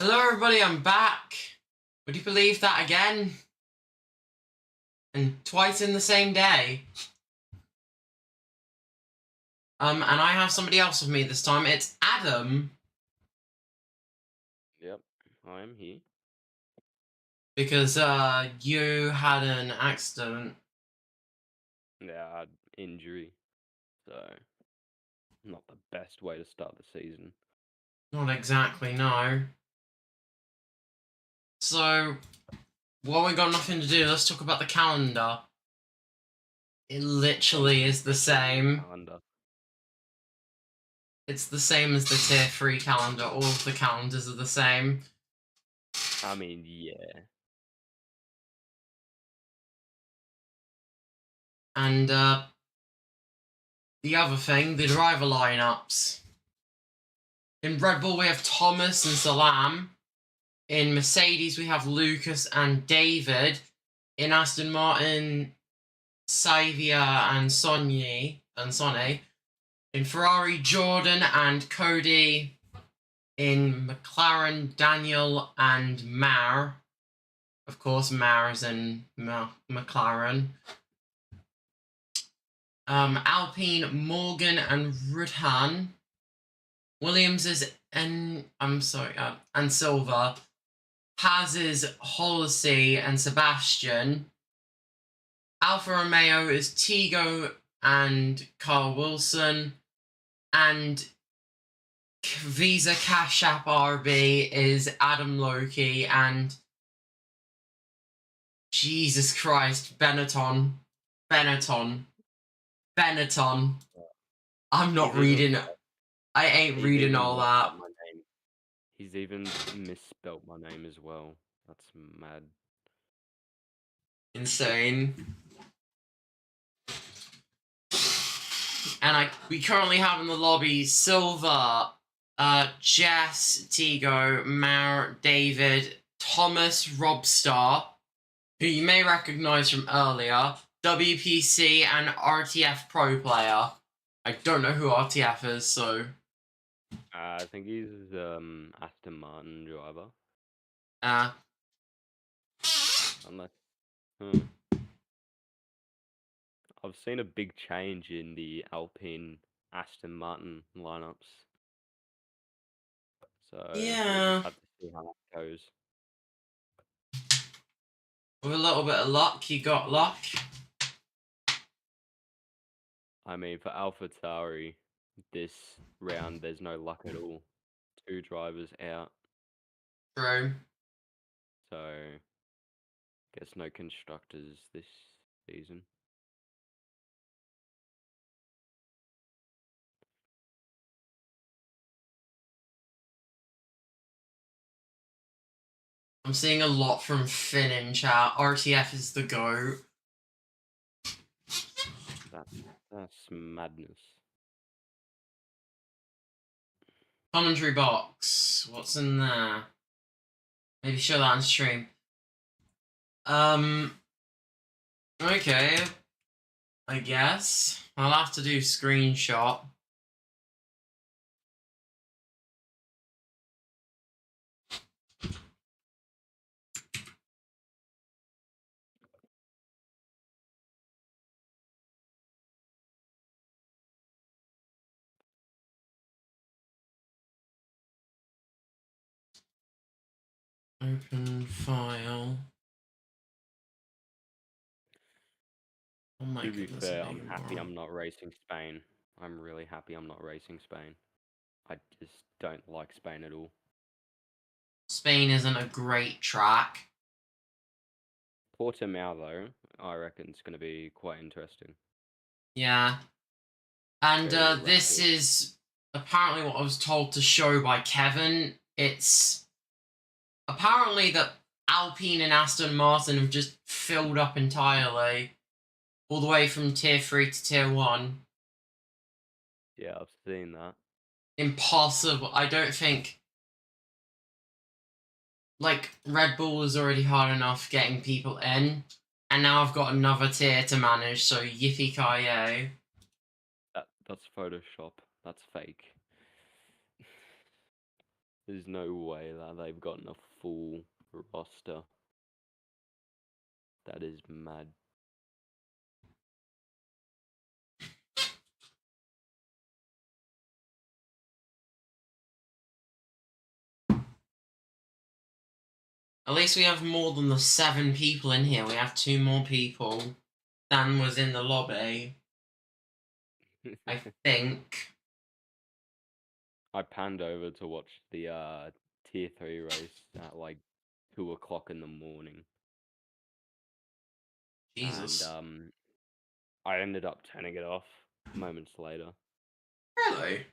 Hello everybody, I'm back. Would you believe that again? And twice in the same day. And I have somebody else with me this time. It's Adam. Yep, I am here. Because you had an accident. Yeah, I had injury, so not the best way to start the season. Not exactly, no. So, while we got nothing to do, let's talk about the calendar. It literally is the same. Calendar. It's the same as the Tier 3 calendar. All of the calendars are the same. I mean, yeah. And the other thing, the driver lineups. In Red Bull, we have Thomas and Salam. In Mercedes, we have Lucas and David. In Aston Martin, Savia and Sonny. In Ferrari, Jordan and Cody. In McLaren, Daniel and Mar. Of course, Mar is in McLaren. Alpine, Morgan and Rudhan. Williams is and Silva. Haas is Holsey and Sebastian. Alfa Romeo is Tigo and Carl Wilson. And Visa Cash App RB is Adam Loki and Jesus Christ, Benetton. I'm not reading. I ain't reading all that. He's even misspelt my name as well. That's mad. Insane. And we currently have in the lobby Silva, Jess, Tigo, Mar, David, Thomas, Robstar, who you may recognise from earlier, WPC and RTF Pro Player. I don't know who RTF is, so... I think he's Aston Martin driver. Unless... I've seen a big change in the Alpine Aston Martin lineups. So yeah, we'll just have to see how that goes. With a little bit of luck, you got luck. I mean, for AlphaTauri, this round there's no luck at all. 2 drivers out. True. So, guess no constructors this season. I'm seeing a lot from Finn in chat. RTF is the GOAT. That's madness. Commentary box. What's in there? Maybe show that on stream. Okay. I guess. I'll have to do screenshot. Open file. Oh my goodness. To be fair, I'm happy I'm not racing Spain. I'm really happy I'm not racing Spain. I just don't like Spain at all. Spain isn't a great track. Portimao, though, I reckon it's going to be quite interesting. Yeah. And this is apparently what I was told to show by Kevin. It's apparently that Alpine and Aston Martin have just filled up entirely, all the way from Tier 3 to Tier 1. Yeah, I've seen that. Impossible. I don't think... Like, Red Bull was already hard enough getting people in, and now I've got another tier to manage, so yippee-ki-yay. That's Photoshop. That's fake. There's no way that they've gotten a full roster. That is mad. At least we have more than the 7 people in here. We have 2 more people. Dan was in the lobby, I think. I panned over to watch the tier 3 race at like 2 o'clock in the morning. Jesus. And I ended up turning it off moments later. Really?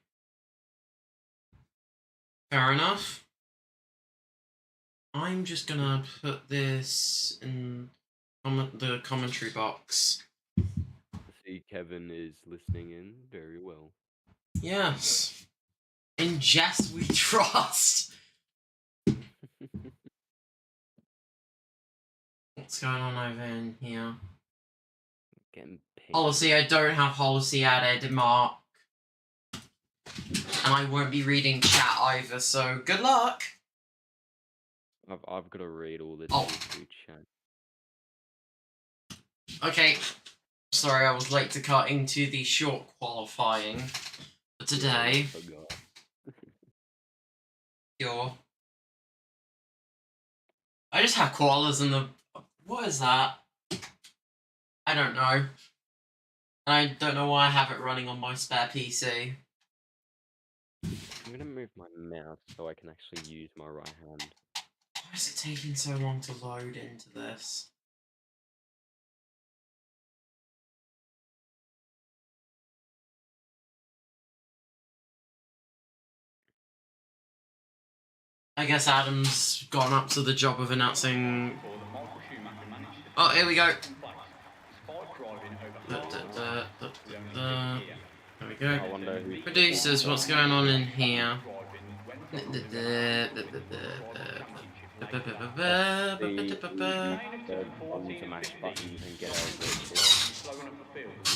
Fair enough. I'm just gonna put this in the commentary box. See, Kevin is listening in very well. Yes. In Jess we trust. What's going on over in here? Getting pinged. Policy, I don't have policy added, Mark. And I won't be reading chat either, so good luck. I've got to read all this chat. Okay. Sorry, I was late to cut into the short qualifying for today. I just have koalas in the... What is that? I don't know. I don't know why I have it running on my spare PC. I'm gonna move my mouse so I can actually use my right hand. Why is it taking so long to load into this? I guess Adam's gone up to the job of announcing... Oh, here we go. There we go. I wonder who... Producers, what's going on in here?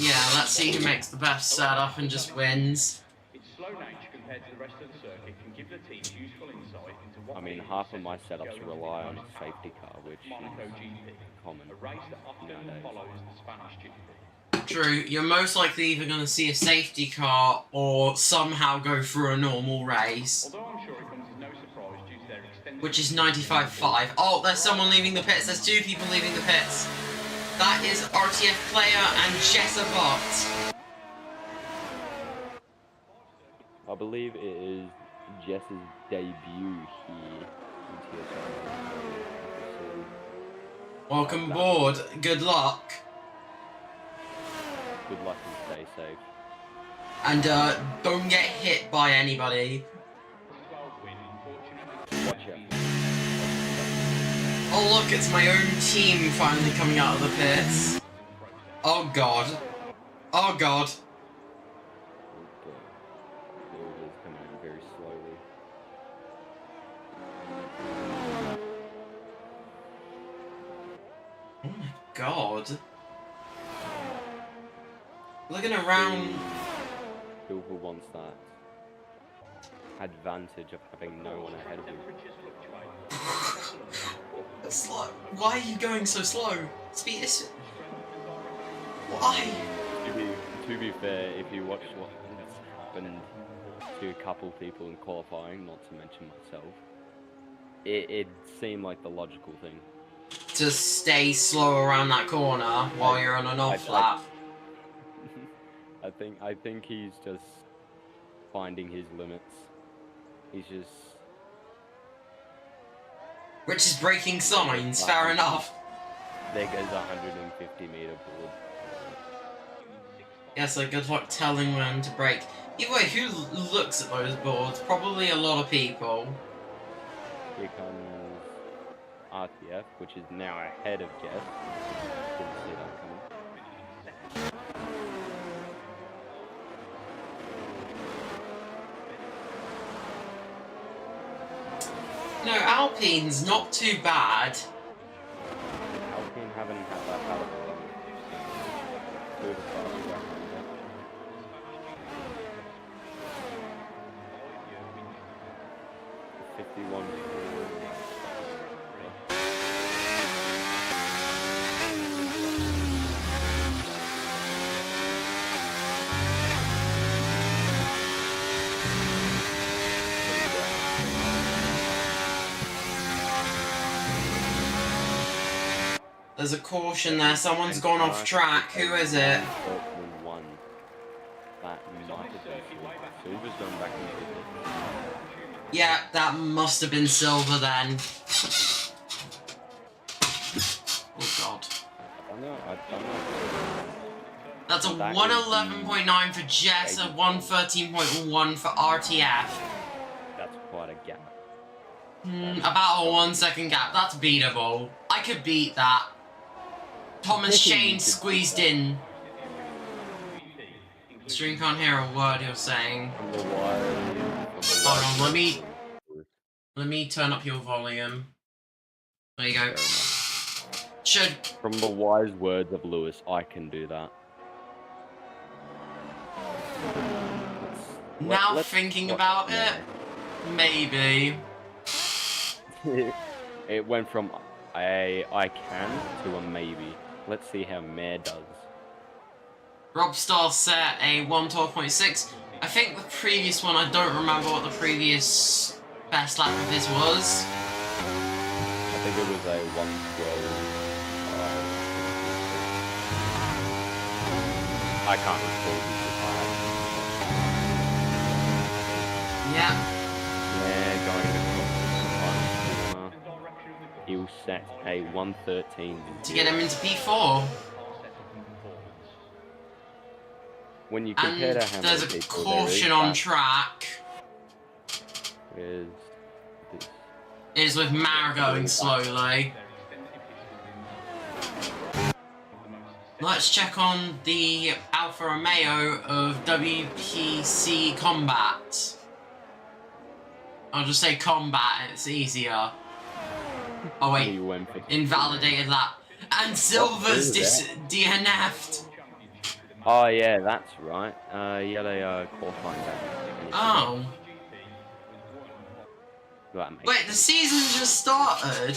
Yeah, let's see who makes the best setup and just wins. I mean, half of my setups rely on safety car, which is common nowadays. True, you're most likely either going to see a safety car or somehow go through a normal race. Which is 95.5. Oh, there's someone leaving the pits. There's 2 people leaving the pits. That is RTF Player and Jessabot. I believe it is Jess's debut here in TSRL. Welcome aboard. Good luck. Good luck and stay safe. And don't get hit by anybody. Watch out. Oh look, it's my own team finally coming out of the pits. Oh god. Oh god. It is coming in very slowly. Oh my god. Looking around... Who wants that advantage of having no one ahead of him? Slow. Why are you going so slow? Speed is... Why? To be fair, if you watch what happened to a couple people in qualifying, not to mention myself, it seemed like the logical thing. To stay slow around that corner while you're on an off lap. I think he's just finding his limits. He's just... Which is breaking signs, fair enough. There goes a 150 meter board. Yeah, so good luck telling when to break. Either way, who looks at those boards? Probably a lot of people. Here comes RTF, which is now ahead of Jess. Didn't see that coming. No, Alpine's not too bad. Alpine haven't had that bad of a run. Two of the fastest behind them. 61. There's a caution there. Someone's gone off track. Who is it? One. That might have been Silver. Silver's going back into it. Yeah, that must have been Silver then. Oh god. I don't know. That's a That is 111.9 for Jess, a 113.1 for RTF. That's quite a gap. About a 1 second gap. That's beatable. I could beat that. Thomas Shane squeezed in. Stream can't hear a word you're saying. Hold on, let me turn up your volume. There you go. From the wise words of Lewis, I can do that. Now thinking about it, maybe. It went from I can to a maybe. Let's see how Mare does. Robstar set a 112.6. I think the previous one, I don't remember what the previous best lap of his was. I think it was a 112. I can't recall the time. Yeah. Yeah, going across the corner. He'll set a 113. To get him into P4. When you compare to how there's many a people caution on track. Is this? It is with Mara going slowly. Let's check on the Alfa Romeo of WPC Combat. I'll just say Combat, it's easier. Oh wait, invalidated lap. And Silver's DNF'd. Oh yeah, that's right. He had a qualifying back. Oh. Wait, the season just started?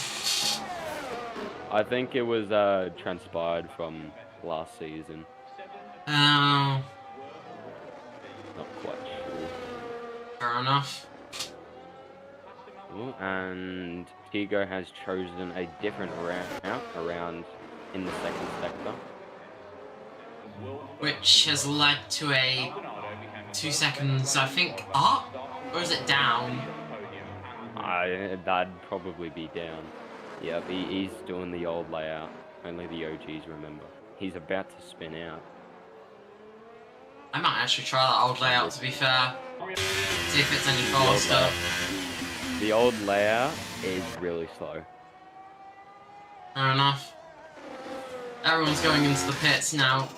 I think it was transpired from last season. Oh. Not quite sure. Fair enough. Ooh, and Tigo has chosen a different route around in the second sector. Which has led to a 2 seconds, I think, up? Or is it down? That'd probably be down. Yep, he's doing the old layout. Only the OGs remember. He's about to spin out. I might actually try that old layout, to be fair. See if it's any faster. The old layout is really slow. Fair enough. Everyone's going into the pits now,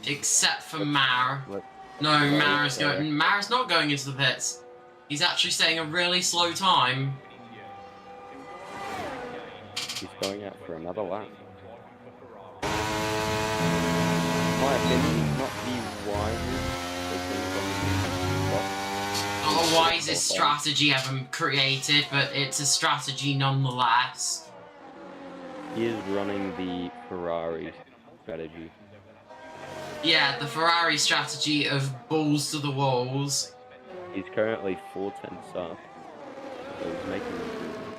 except for Mar. No, Mara's not going into the pits. He's actually staying a really slow time. He's going out for another lap. My opinion, not the wisest. Not the wisest strategy ever created, but it's a strategy nonetheless. He is running the Ferrari strategy. Yeah, the Ferrari strategy of balls to the walls. He's currently 4 tenths up, so he's making improvement.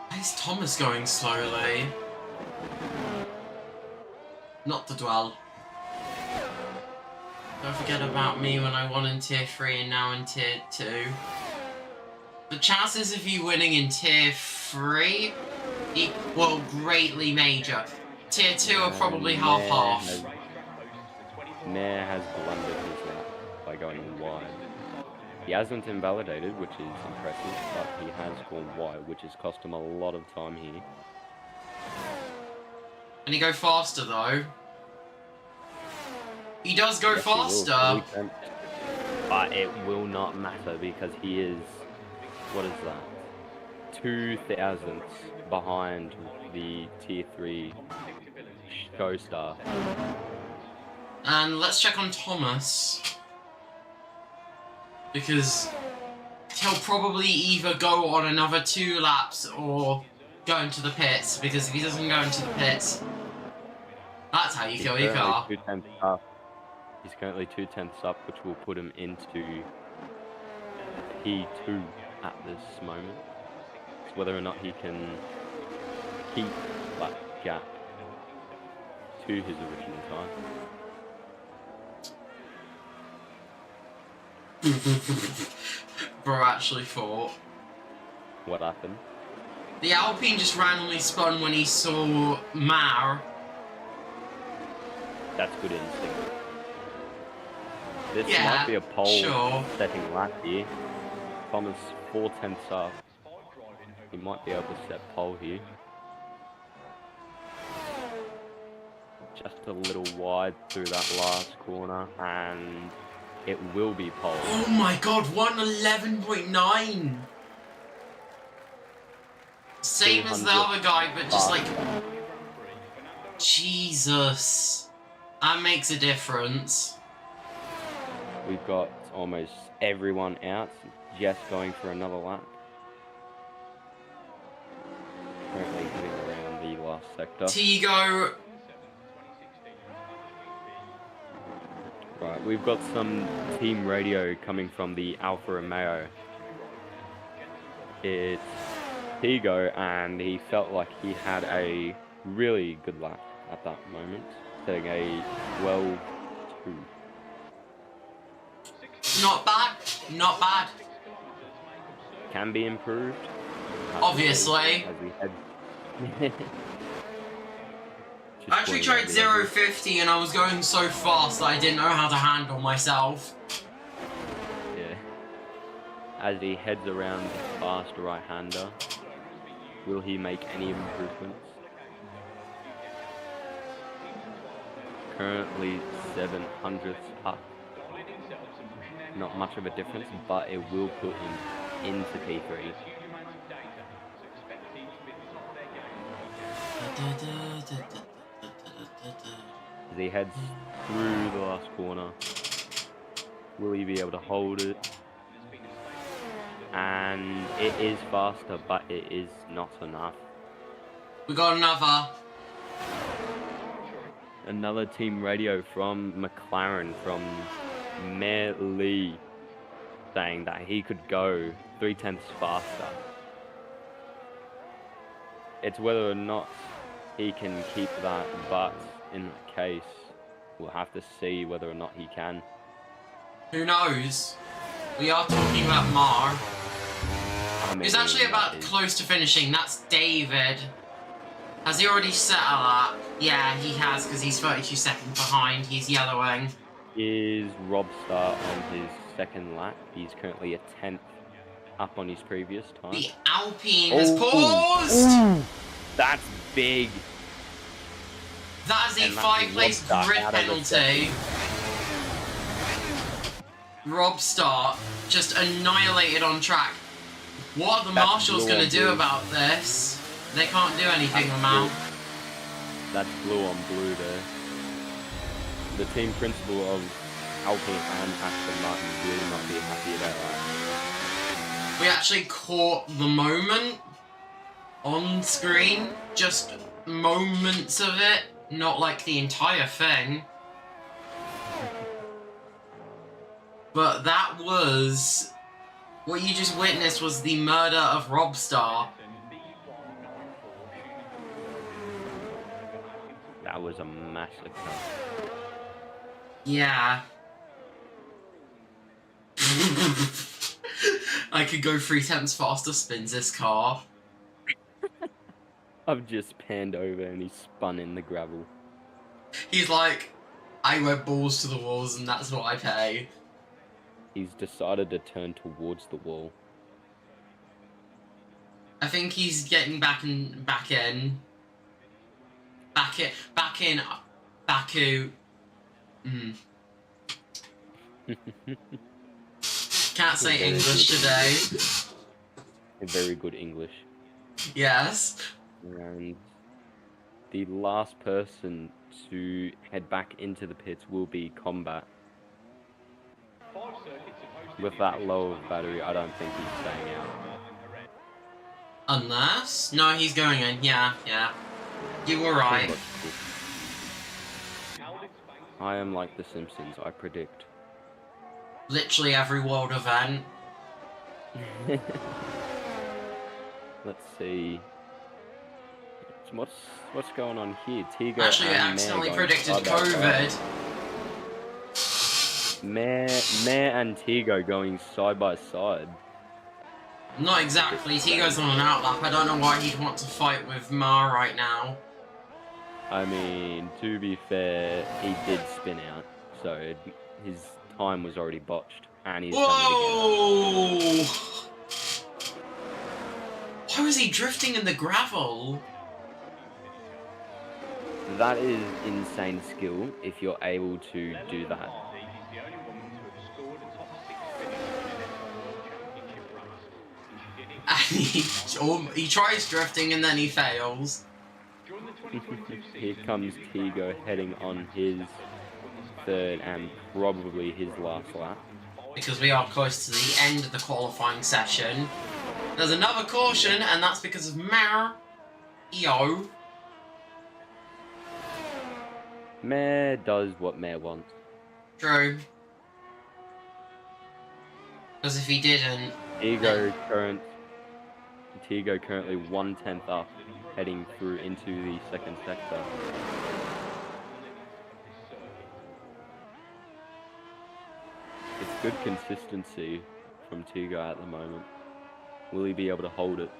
Why is Thomas going slowly? Not to dwell. Don't forget about me when I won in Tier 3 and now in Tier 2. The chances of you winning in Tier 3 equal greatly major. Tier 2 are probably half-half. Mare has blundered his lap by going wide. He hasn't invalidated, which is impressive, but he has gone wide, which has cost him a lot of time here. Can he go faster, though? He does go faster! But it will not matter because he is... What is that? 2 thousandths behind the Tier 3 Showstar. And let's check on Thomas. because he'll probably either go on another 2 laps or go into the pits, because if he doesn't go into the pits, that's how you kill your car. 2/10 up. He's currently 2/10 up, which will put him into P2 at this moment. It's whether or not he can keep that gap to his original time. Bro actually thought. What happened? The Alpine just randomly spun when he saw Mar. That's good instinct. This Yeah, might be a pole sure. setting lap here. Thomas 4/10 up. He might be able to set pole here. Just a little wide through that last corner, and it will be pole. Oh my god, 111.9! Same as the other guy, but just like... Jesus. That makes a difference. We've got almost everyone out, just going for another lap. Currently heading around the last sector. Tigo. Right, we've got some team radio coming from the Alfa Romeo. It's Tigo, and he felt like he had a really good lap at that moment, setting a 12.2. Not bad. Not bad. Can be improved. Obviously. As we head. I actually tried 0-50 and I was going so fast that I didn't know how to handle myself. Yeah. As he heads around the fast right-hander, will he make any improvements? Currently 700ths up. Not much of a difference, but it will put him into P3. As he heads through the last corner, will he be able to hold it? And it is faster, but it is not enough. We got Another team radio from McLaren, from Mayor Lee, saying that he could go 3/10 faster. It's whether or not he can keep that, but in that case, we'll have to see whether or not he can. Who knows? We are talking about Mar. I mean, He's actually about close to finishing. That's David. Has he already set a lap? Yeah, he has, because he's 32 seconds behind. He's yellowing. Is Rob Star on his second lap? He's currently a 10th up on his previous time. The Alpine has paused! Ooh, that's big. That is a 5-place grid penalty. Rob Star just annihilated on track. What are the marshals going to do about this? They can't do anything, Mal. That's blue on blue there. The team principal of Alpine and Aston Martin will not be happy about that. We actually caught the moment on screen. Just moments of it, not like the entire thing. But that was... What you just witnessed was the murder of Rob Star. That was a massacre. Yeah. I could go 3/10 faster spins this car. I've just panned over and he spun in the gravel. He's like, I wear balls to the walls and that's what I pay. He's decided to turn towards the wall. I think he's getting back in. Baku. Can't say English today. A very good English. Yes. And the last person to head back into the pits will be Combat. With that low of battery, I don't think he's staying out. Unless? No, he's going in. Yeah. You were right. I am like The Simpsons, I predict. Literally every world event. Let's see. What's going on here? Tigo Actually, you and accidentally Mare going predicted side by side. COVID. Mare and Tigo going side by side. Not exactly. Tigo's on an outlap. I don't know why he'd want to fight with Ma right now. I mean, to be fair, he did spin out, so his time was already botched, and he's done it again. Whoa! Why was he drifting in the gravel? That is insane skill if you're able to do that. And he tries drifting and then he fails. Here comes Tigo heading on his third and probably his last lap. Because we are close to the end of the qualifying session. There's another caution, and that's because of Mare. EO. Mare does what Mare wants. True. Because if he didn't... Tigo currently 1/10 up, heading through into the second sector. It's good consistency from Tigo at the moment. Will he be able to hold it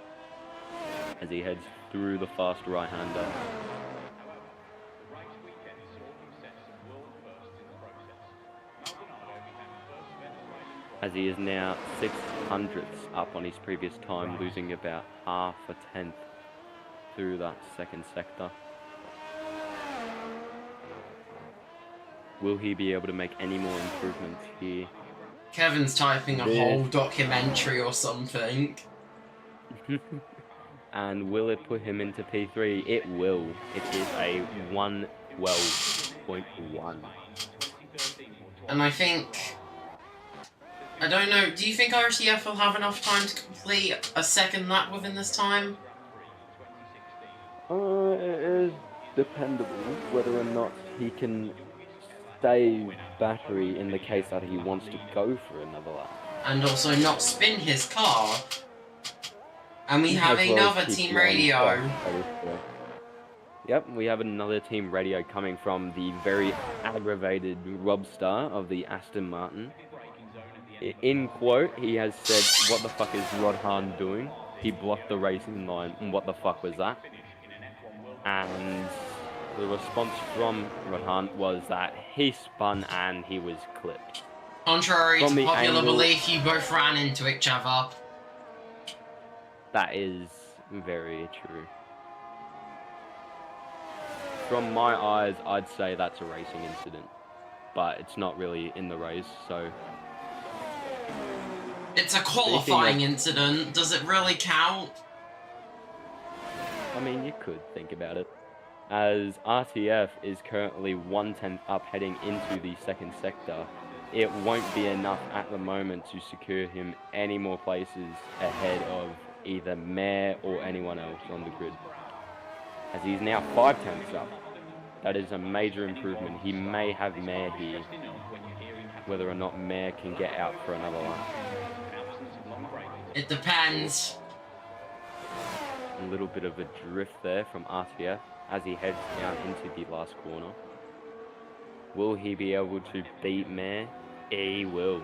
as he heads through the fast right-hander? As he is now 6/100ths up on his previous time, losing about half a tenth through that second sector. Will he be able to make any more improvements here? Kevin's typing a whole documentary or something. And will it put him into P3? It will. It is a 1:12.1. And I think... I don't know, do you think RCF will have enough time to complete a second lap within this time? It is dependable whether or not he can save battery in the case that he wants to go for another lap. And also not spin his car. And we have another team radio. Yep, we have another team radio coming from the very aggravated Rob Star of the Aston Martin. In quote, he has said, "What the fuck is Rodhan doing? He blocked the racing line, and what the fuck was that?" And the response from Rodhan was that he spun and he was clipped. Contrary From to the popular angle- belief, you both ran into each other. That is very true. From my eyes, I'd say that's a racing incident, but it's not really in the race, so... It's a qualifying incident. Does it really count? I mean, you could think about it. As RTF is currently 1/10 up heading into the second sector, it won't be enough at the moment to secure him any more places ahead of either Mare or anyone else on the grid. As he's now 5/10 up. That is a major improvement. He may have Mare here, whether or not Mare can get out for another lap. It depends. A little bit of a drift there from RTF as he heads down into the last corner. Will he be able to beat Mare? He will.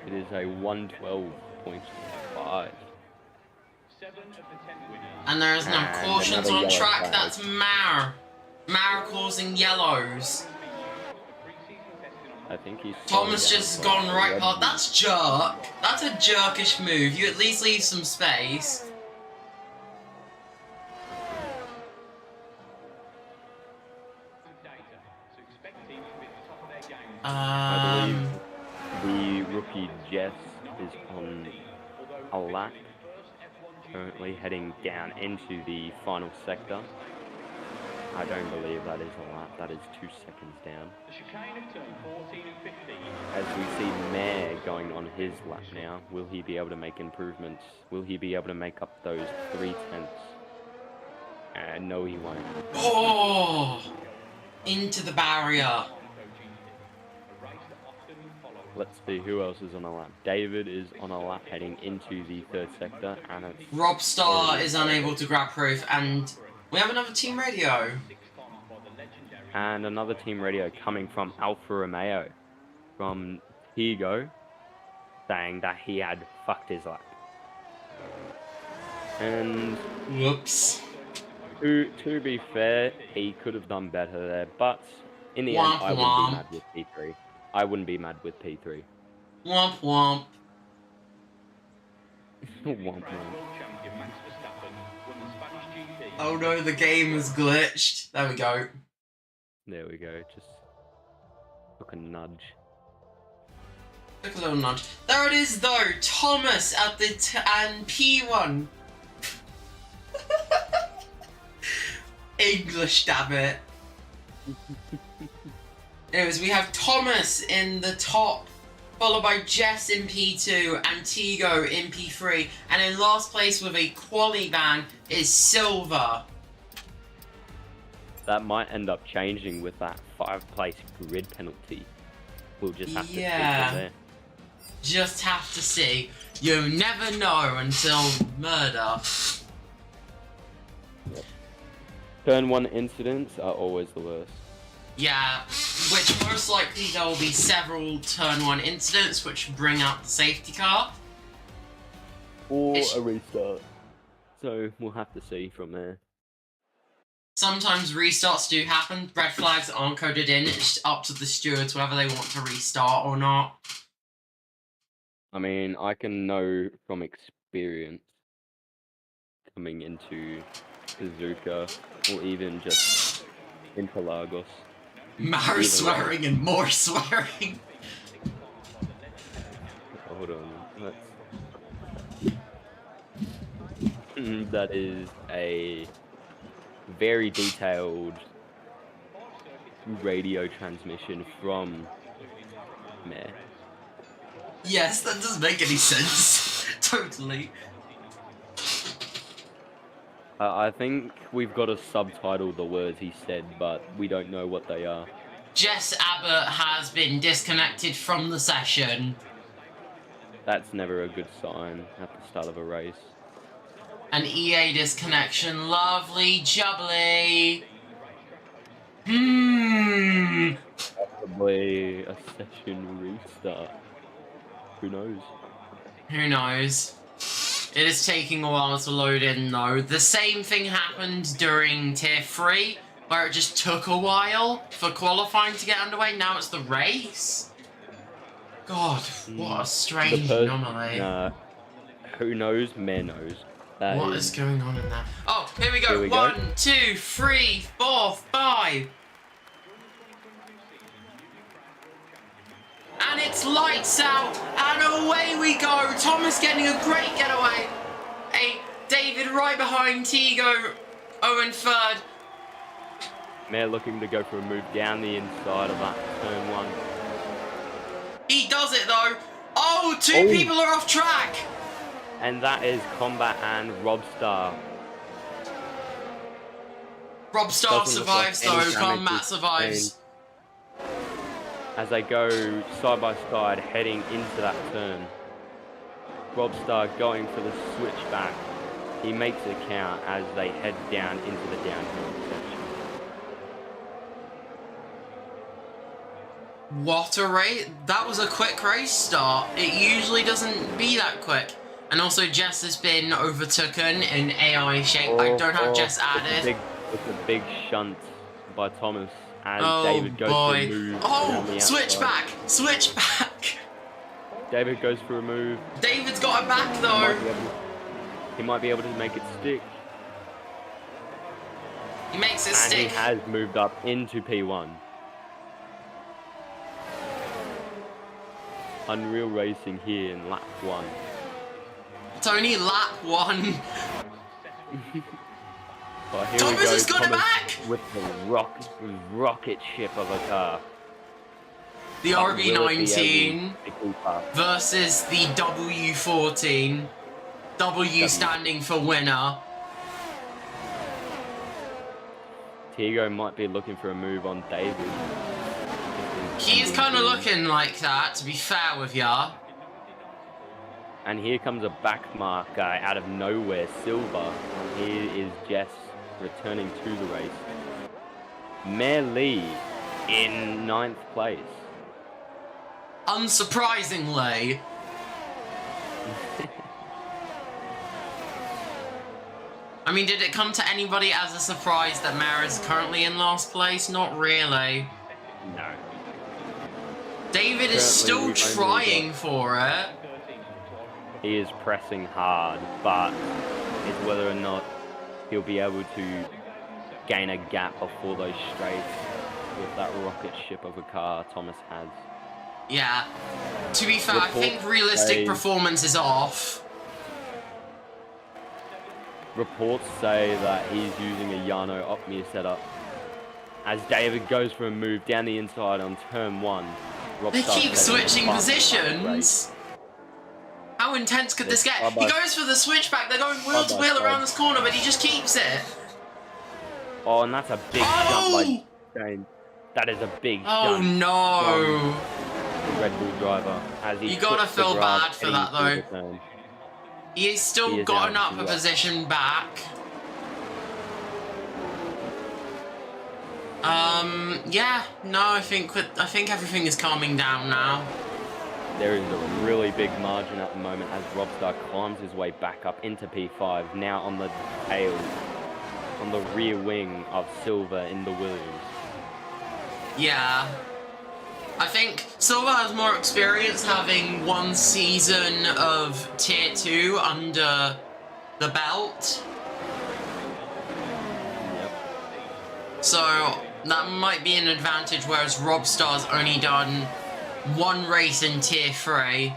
It is a 1:12.5. And there is no And cautions another on yellow track. flag. That's Mare. Mare causing yellows. I think he's... Thomas just gone right past. That's jerk. That's a jerkish move. You at least leave some space. I believe the rookie Jess is on a lap, currently heading down into the final sector. I don't believe that is a lap. That is 2 seconds down. As we see Mayer going on his lap now, will he be able to make improvements? Will he be able to make up those 3/10? No, he won't. Oh! Into the barrier. Let's see who else is on a lap. David is on a lap heading into the 3rd sector, and it's Robstar is unable to grab proof, and we have another team radio. And another team radio coming from Alfa Romeo, from Tigo, saying that he had fucked his lap. And Whoops. to be fair, he could have done better there, but in the end, I wouldn't be mad with P3. I wouldn't be mad with P3. Womp womp. Womp womp. Oh no, the game is glitched. There we go. There we go, just took a nudge. Took a little nudge. There it is though, Thomas at the and P1. English, damn it. Anyways, we have Thomas in the top, followed by Jess in P2 and Tigo in P3. And in last place with a quali ban is Silver. That might end up changing with that 5-place grid penalty. We'll just have to see from there. Just have to see. You never know until murder. Turn 1 incidents are always the worst. Yeah, which most likely there will be several turn 1 incidents which bring out the safety car. Or a restart. So we'll have to see from there. Sometimes restarts do happen. Red flags aren't coded in. It's up to the stewards whether they want to restart or not. I mean, I can know from experience coming into Suzuka or even just Interlagos. More swearing and more swearing. Hold on. That is a very detailed radio transmission from Mayor. Yes, that doesn't make any sense. Totally. I think we've got to subtitle the words he said, but we don't know what they are. Jess Abbott has been disconnected from the session. That's never a good sign at the start of a race. An EA disconnection. Lovely jubbly. Probably a session restart. Who knows? Who knows? It is taking a while to load in though. The same thing happened during Tier 3, where it just took a while for qualifying to get underway. Now it's the race. God, what a strange anomaly. Who knows? Mayor knows. What is going on in there? Oh, here we go. 1, 2, 3, 4, 5. And it's lights out, and away we go. Thomas getting a great getaway. Hey, David right behind Tigo, Owen third. Mayor looking to go for a move down the inside of that turn 1. He does it though. Oh, two people are off track. And that is Combat and Robstar. Robstar survives though, Combat survives. As they go side by side heading into that turn. Robstar going for the switchback. He makes it count as they head down into the downhill section. What a race. That was a quick race start. It usually doesn't be that quick. And also Jess has been overtaken in AI shape. I don't have Jess added. It's a big shunt by Thomas. As David goes for a move. Switch back! Switch back! David goes for a move. David's got it back though. He might be able to make it stick. He makes it stick. And he has moved up into P1. Unreal Racing here in lap 1. It's only lap 1. But here Thomas we go, has got it Thomas back! with the rocket ship of a car. The But will it be able RB19 to keep up? versus the W14. W standing for winner. Tiago might be looking for a move on David. He is kind of looking like that, to be fair with ya. And here comes a back marker out of nowhere, Silver. And here is Jess returning to the race. Mare Lee in 9th place. Unsurprisingly. I mean, did it come to anybody as a surprise that Mare is currently in last place? Not really. No. David is still trying for it. He is pressing hard, but it's whether or not he'll be able to gain a gap before those straights with that rocket ship of a car Thomas has. Yeah. To be fair, I think realistic performance is off. Reports say that he's using a Yano Opmia setup. As David goes for a move down the inside on turn 1. They keep switching positions. How intense could this get? He goes for the switchback. They're going wheel to wheel around this corner, but he just keeps it. Oh, and that's a big jump by Shane. That is a big jump. Oh no. The Red Bull driver. As he You gotta feel bad for that though. He's still gotten up a position back. Yeah, no, I think everything is calming down now. There is a really big margin at the moment as Robstar climbs his way back up into P5, now on the tail, on the rear wing of Silver in the Williams. Yeah. I think Silver has more experience having one season of Tier 2 under the belt. Yep. So that might be an advantage, whereas Robstar's only done one race in Tier 3.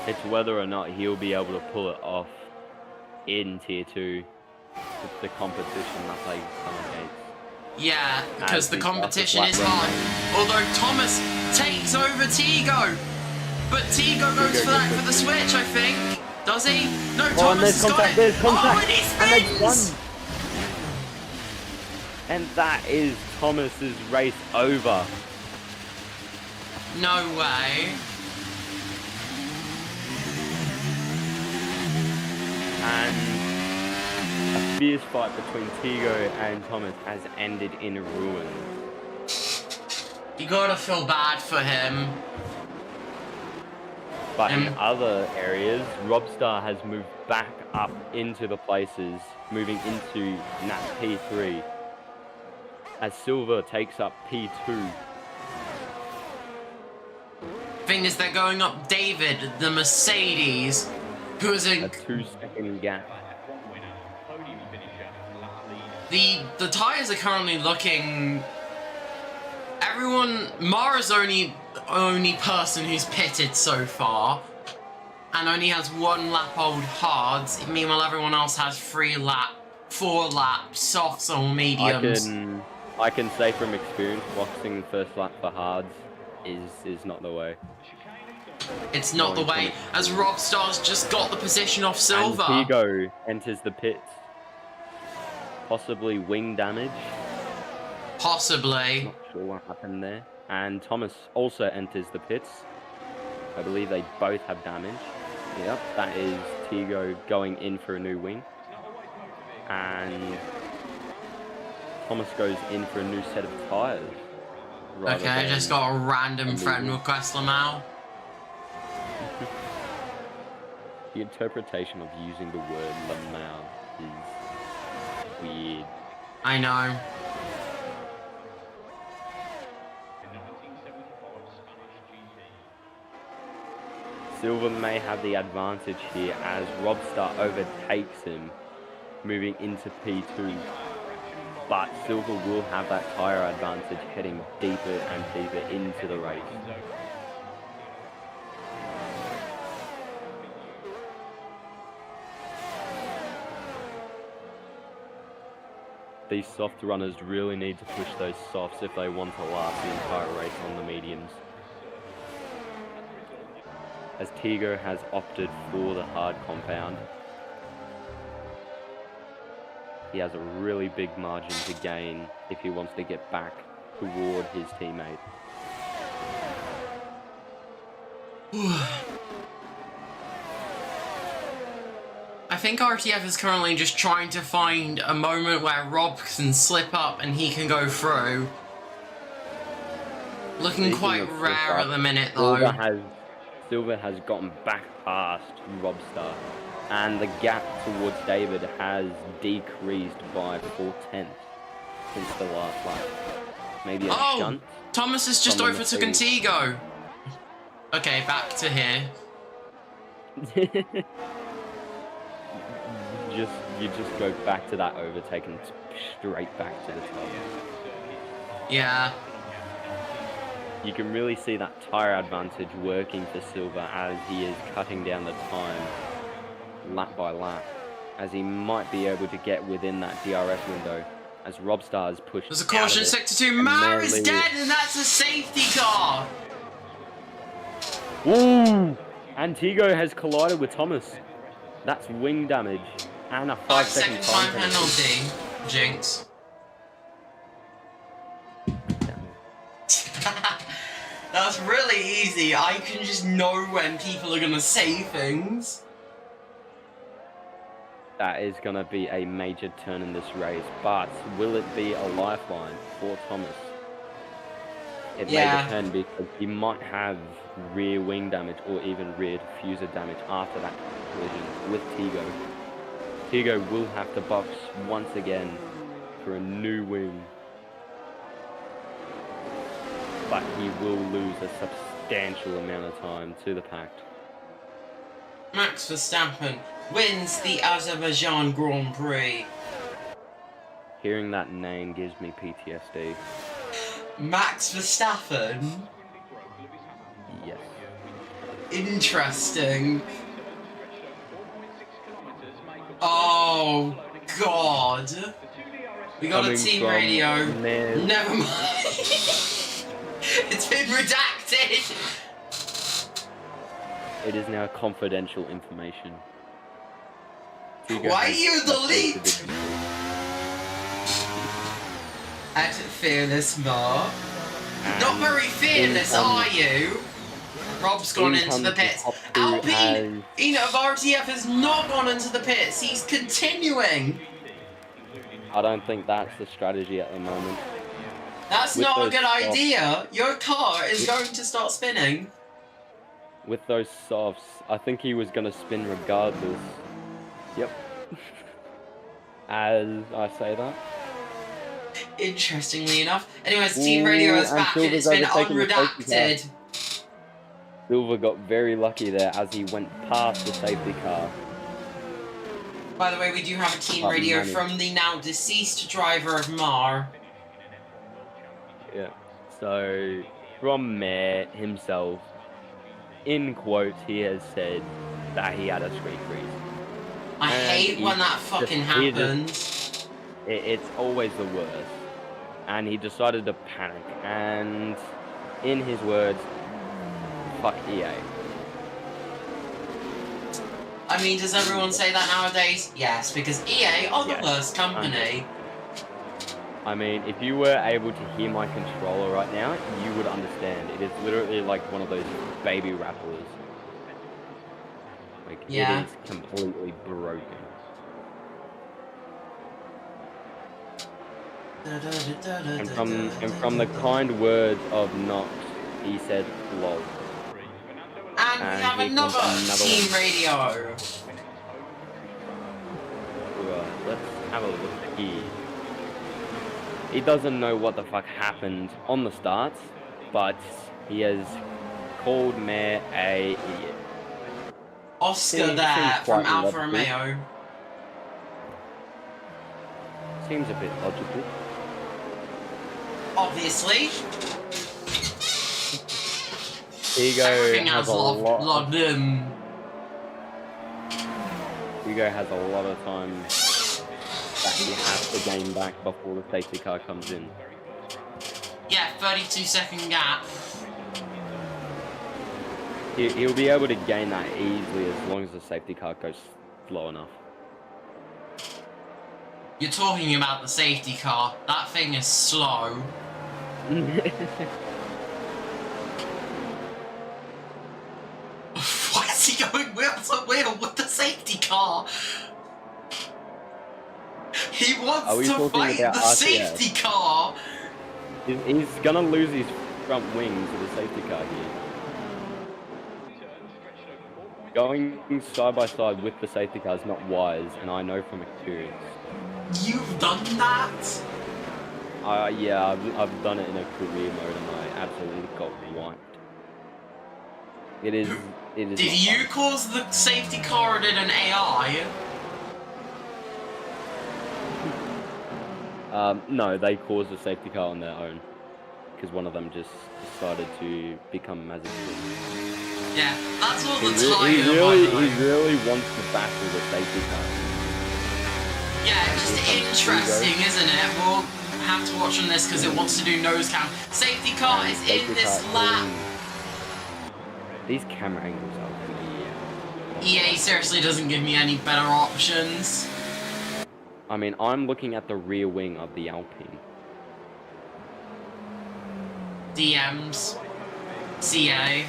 It's whether or not he'll be able to pull it off in Tier 2 with the competition that they come against. Yeah, because the competition is hard. Although Thomas takes over Tigo. But Tigo goes for the switch, I think. Does he? No, Thomas has got it. There's contact. Oh, and he spins! And that is Thomas's race over. No way. And a fierce fight between Tigo and Thomas has ended in ruins. You gotta feel bad for him. But in other areas, Robstar has moved back up into the places, moving into Nat P3. As Silver takes up P2. Thing is, they're going up David, the Mercedes, who is a 2-second gap. The tires are currently looking. Mara's only person who's pitted so far, and only has 1 lap old hards. Meanwhile, everyone else has 4 laps, softs or mediums. I can say from experience, boxing the first lap for hards is not the way. It's not the way, as Robstar's just got the position off Silver. And Tigo enters the pits. Possibly wing damage. Possibly. Not sure what happened there. And Thomas also enters the pits. I believe they both have damage. Yep, that is Tigo going in for a new wing. And Thomas goes in for a new set of tyres. Okay, I just got a random friend request, Lamau. The interpretation of using the word Lamau is weird. I know. Silver may have the advantage here as Robstar overtakes him, moving into P2. But Silver will have that tyre advantage heading deeper and deeper into the race. these soft runners really need to push those softs if they want to last the entire race on the mediums. As Tigo has opted for the hard compound, he has a really big margin to gain if he wants to get back toward his teammate. I think RTF is currently just trying to find a moment where Rob can slip up and he can go through. Looking quite rare at the minute though. Silver has gotten back past Robstar, and the gap towards David has decreased by 4/10 since the last lap. Maybe a shunt? Thomas has just overtook Antigo. Okay, back to here. You just go back to that overtake and straight back to the top. Yeah. You can really see that tyre advantage working for Silver as he is cutting down the time lap by lap, as he might be able to get within that DRS window as Robstar has pushed. There's a caution in sector 2. Mar is dead, and that's a safety car. Ooh! Antigo has collided with Thomas. That's wing damage and a 5-second time penalty. Jinx. That's really easy. I can just know when people are gonna say things. That is gonna be a major turn in this race, but will it be a lifeline for Thomas? It may depend because he might have rear wing damage or even rear diffuser damage after that collision with Tigo. Tigo will have to box once again for a new wing, but he will lose a substantial amount of time to the pact. Max Verstappen wins the Azerbaijan Grand Prix. Hearing that name gives me PTSD. Max Verstappen? Yes. Interesting. Oh, God. We got a team radio. Never mind. It's been redacted. It is now confidential information. Why you delete? At Fearless Mark. Not very fearless, are you? Rob's gone into the pits. Alpine, of RTF has not gone into the pits. He's continuing. I don't think that's the strategy at the moment. That's not a good idea. Your car is going to start spinning. With those softs, I think he was going to spin regardless. Yep. As I say that. Interestingly enough. Anyways, Team Radio is back and it's been unredacted. Silver got very lucky there as he went past the safety car. By the way, we do have a team radio from the now deceased driver of Mar. Yeah. So, from Mayor himself, in quotes, he has said that he had a screen freeze. I hate when that fucking happens. It's always the worst. And he decided to panic. And, in his words, fuck EA. I mean, does everyone say that nowadays? Yes, because EA are the worst company. I mean, if you were able to hear my controller right now, you would understand. It is literally like one of those baby rappers. Like, it is completely broken. And from the kind words of Nox, he said, lol. And we have another team radio. Right, let's have a look here. He doesn't know what the fuck happened on the start, but he has called Mayor a idiot. Oscar there from Alfa Romeo. Seems a bit logical. Obviously. Ego has a lot. Logged in. Ego has a lot of time that he has to gain back before the safety car comes in. Yeah, 32-second gap. He'll be able to gain that easily as long as the safety car goes slow enough. You're talking about the safety car. That thing is slow. Why is he going wheel to wheel with the safety car? He wants to fight the RTF? safety car! He's gonna lose his front wing to the safety car here. Going side by side with the safety car is not wise, and I know from experience. You've done that? Yeah, I've done it in a career mode, and I absolutely got wiped. It is. Did you cause the safety car or did an AI? No, they caused the safety car on their own, because one of them just decided to become Mazepin. Yeah, that's all the He time. really wants to battle the safety car. Yeah, it's just interesting, isn't it? We'll have to watch on this because it wants to do nose cam. Safety car is in this lap. These camera angles are weird. EA seriously doesn't give me any better options. I mean, I'm looking at the rear wing of the Alpine. DMs. CA.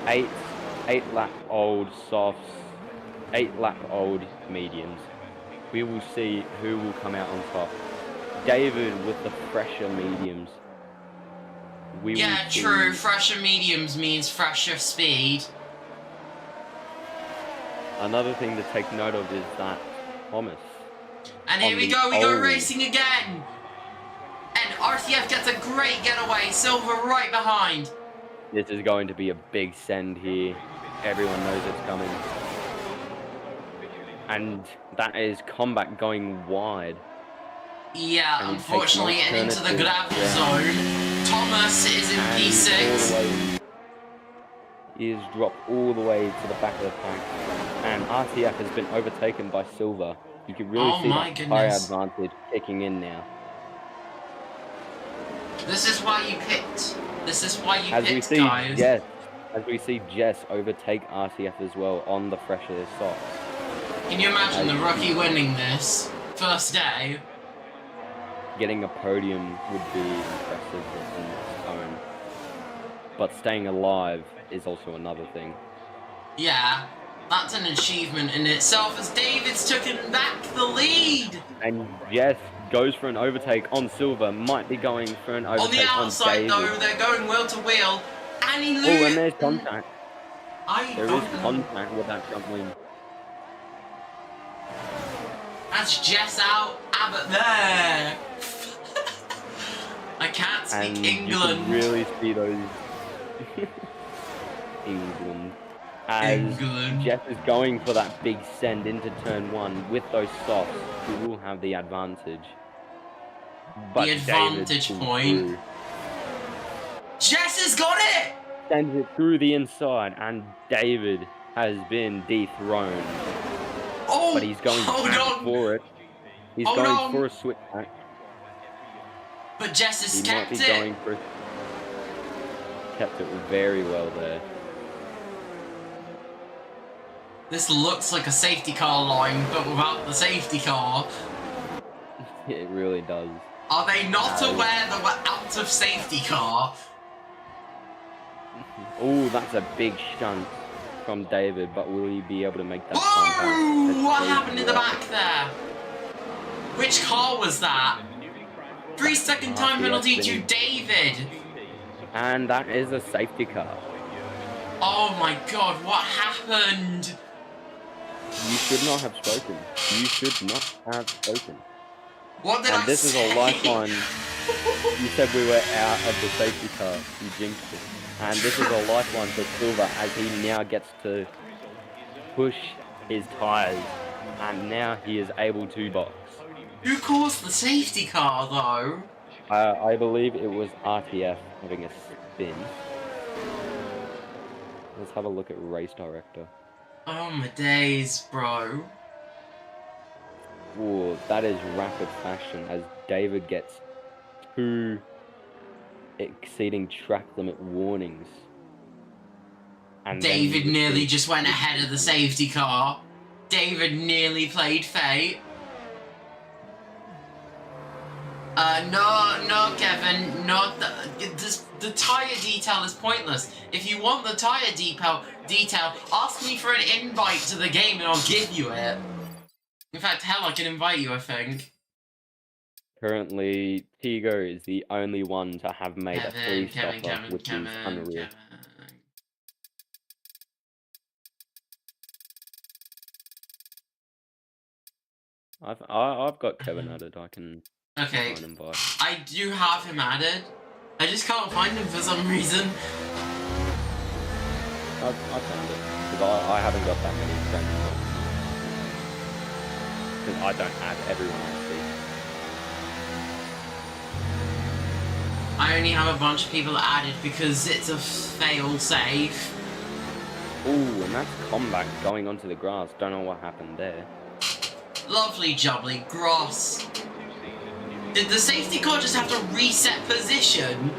8 lap old softs, 8 lap old mediums. We will see who will come out on top. David with the fresher mediums. Yeah, true. Fresher mediums means fresher speed. Another thing to take note of is that Thomas. And here we go racing again. And RTF gets a great getaway. Silver right behind. This is going to be a big send here. Everyone knows it's coming. And that is Combat going wide. Yeah, and unfortunely, and into the gravel zone. Thomas is in P6. He is dropped all the way to the back of the pack. And RTF has been overtaken by Silver. You can really see that tire advantage kicking in now. This is why you picked. This is why you picked, guys. Yes, as we see Jess overtake RTF as well on the fresher socks. Can you imagine the rookie winning this first day? Getting a podium would be impressive in its own. But staying alive is also another thing. Yeah, that's an achievement in itself as David's taken back the lead. And Jess goes for an overtake on Silver, might be going for an overtake on David. On the outside though, they're going wheel to wheel. And he loses. Oh, and there's contact. There is know. contact with that front wing. That's Jess out, Abbott there. I can't speak and England. You can really see those England. As Jess is going for that big send into turn 1 with those softs, who will have the advantage. But the advantage point. Through. Jess has got it! Sends it through the inside, and David has been dethroned. Oh, but he's going back for it. He's going for a switch back. But Jess has kept it. Going for kept it very well there. This looks like a safety car line, but without the safety car. It really does. Are they not aware that we're out of safety car? Oh, that's a big shunt from David, but will he be able to make that? Whoa! What happened in the back there? Which car was that? 3-second time penalty to David. And that is a safety car. Oh my god, what happened? You should not have spoken. You should not have spoken. What did I say? And this is a lifeline. You said we were out of the safety car. You jinxed it. And this is a lifeline for Silver as he now gets to push his tyres. And now he is able to box. Who caused the safety car though? I believe it was RTF having a spin. Let's have a look at race director. Oh my days, bro. Ooh, that is rapid fashion as David gets 2 exceeding track limit warnings. And then he David nearly receives just went ahead of the safety car. David nearly played fate. No, Kevin, no, the tyre detail is pointless. If you want the tyre detail, ask me for an invite to the game and I'll give you it. In fact, hell, I can invite you, I think. Currently, Tigo is the only one to have made a Kevin, 3-stopper, which is unreal. I've got Kevin added. I can Okay, try and invite. I do have him added. I just can't find him for some reason. I found it because I haven't got that many friends. Because I don't add everyone I see. I only have a bunch of people added because it's a fail-safe. Ooh, and that's combat going onto the grass. Don't know what happened there. Lovely jubbly gross. Did the safety car just have to reset position?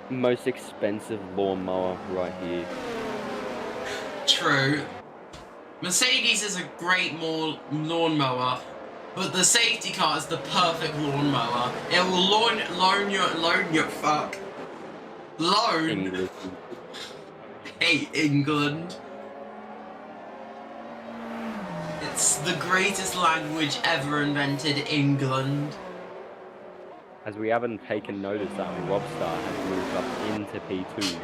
Most expensive lawnmower right here. True. Mercedes is a great lawnmower, but the safety car is the perfect lawnmower. It will loan English. Hate England. It's the greatest language ever invented, England. As we haven't taken notice that Robstar has moved up into P2.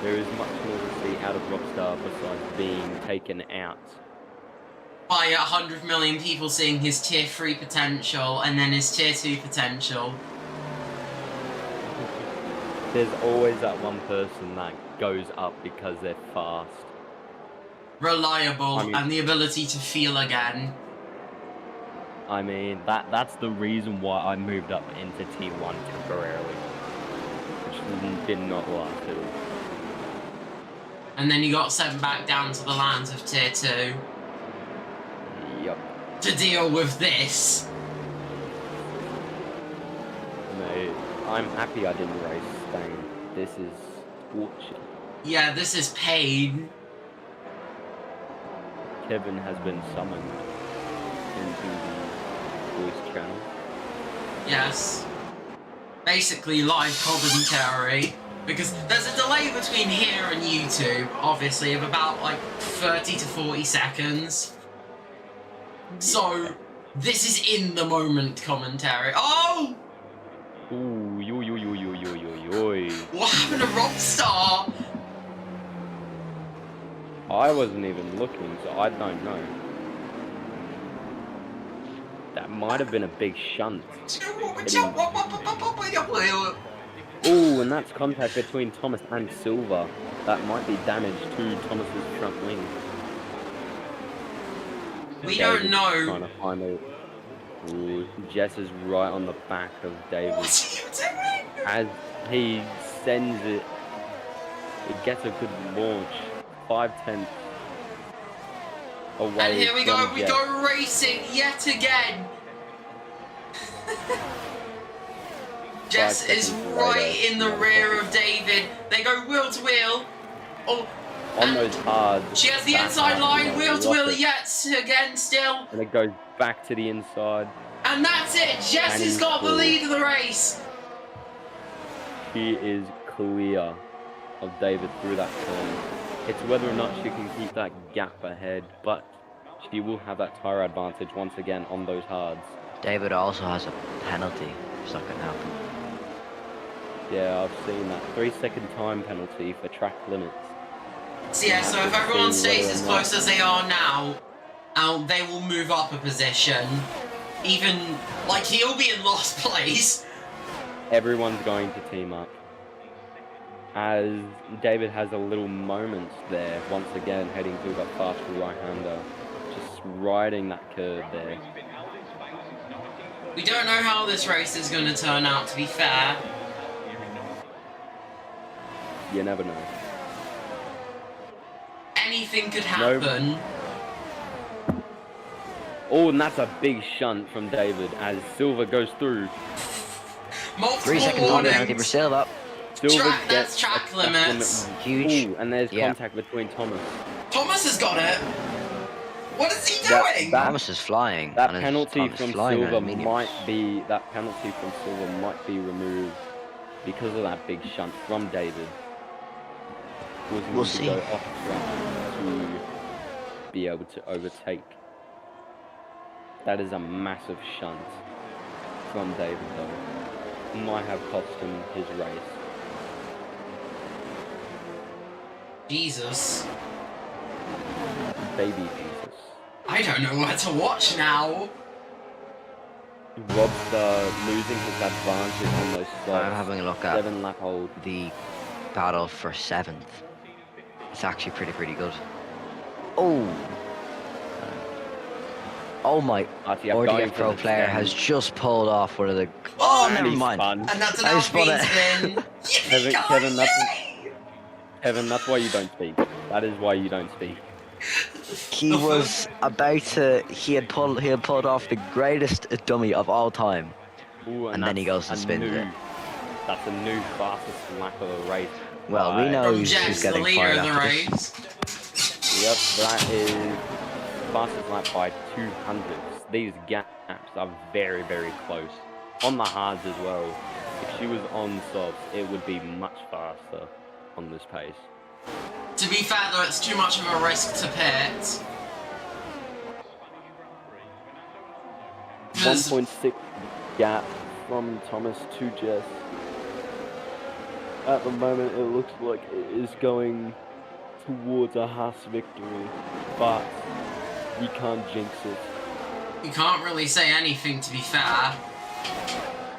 There is much more to see out of Robstar besides being taken out. By 100 million people seeing his tier 3 potential and then his tier 2 potential. There's always that one person that goes up because they're fast. Reliable, and the ability to feel again. I mean, that's the reason why I moved up into Tier 1 temporarily. Which did not last at all. And then you got sent back down to the lands of Tier 2. Yup. To deal with this. Mate, I'm happy I didn't race Spain. This is torture. Yeah, this is pain. Kevin has been summoned into the voice channel. Yes. Basically live commentary. Because there's a delay between here and YouTube, obviously, of about like 30 to 40 seconds. So, this is in the moment commentary. Oh! Ooh, yo. What happened to Rockstar? I wasn't even looking, so I don't know. That might have been a big shunt. Ooh, and that's contact between Thomas and Silver. That might be damage to Thomas's front wing. We don't know. Trying to find it. Ooh, Jess is right on the back of David. What are you doing? As he sends it, it gets a good launch. 5/10 away. And here we go, from Jess. we go racing yet again. Jess is right in the rear of David. They go wheel to wheel. Oh, on those hards. She has the inside line, wheel to wheel yet again still. And it goes back to the inside. And that's it. Jess has got the lead of the race. She is clear of David through that turn. It's whether or not she can keep that gap ahead, but she will have that tyre advantage once again on those hards. David also has a penalty, so that can happen. Yeah, I've seen that 3-second time penalty for track limits. So yeah, so if everyone stays as close as they are now, they will move up a position. Even, like, he'll be in last place. Everyone's going to team up. As David has a little moment there, once again heading to that fast right-hander. Just riding that curve there. We don't know how this race is going to turn out, to be fair. You never know. anything could happen. Oh, and that's a big shunt from David as Silver goes through. Multiple 3 second time warnings. penalty for Silver. Silver That's gets track a limits. Huge. Ooh, and there's Yeah. contact between Thomas. Thomas has got it. What is he doing? Thomas is flying. That and his penalty time is from flying Silver around mediums. might be removed because of that big shunt from David. Causing We'll him to see. go off track to be able to overtake. That is a massive shunt from David though. Might have cost him his race. Jesus. Baby Jesus. I don't know where to watch now. Robster losing his advantage on those slots. I'm having a look at 7-lap hold. the battle for 7th. It's actually pretty good. Oh! Oh my RTF going RDF for Pro the player 10. has just pulled off one of the... Oh, Oh, never he's mind. spun. And that's an I spun Alpine it. spin. Kevin, Yay! Kevin, that's why you don't speak. That is why you don't speak. He was about to... He had pulled off the greatest dummy of all time. Ooh, And then he goes and spins it. That's a new fastest lap of the race. Well, we by- know From who's Jess, the getting leader fired of the after this. race. Yep, that is fastest lap by 200. These gaps are very, very close. On the hards as well. If she was on softs, it would be much faster on this pace. To be fair though, it's too much of a risk to pit. 'Cause 1.6 gap from Thomas to Jess. At the moment, it looks like it is going towards a Haas victory, but you can't jinx it. you can't really say anything to be fair.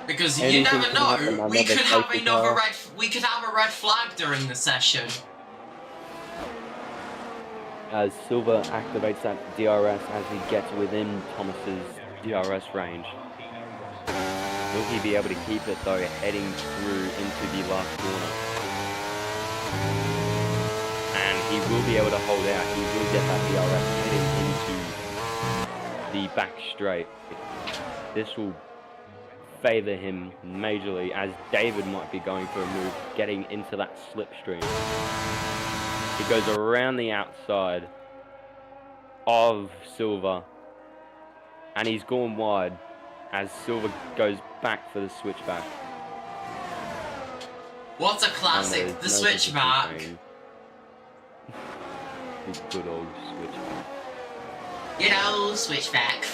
Because you Anything never can know, happen, we another could have safety another car. we could have a red flag during the session. As Silver activates that DRS as he gets within Thomas's DRS range. Will he be able to keep it though, heading through into the last corner? And he will be able to hold out. He will get that DRS heading into the back straight. This will favour him majorly as David might be going for a move, getting into that slipstream. He goes around the outside of Silver and he's gone wide as Silver goes back for the switchback. What's a classic? And The there's no switchback. difference between the good old switchback. You know, switchback.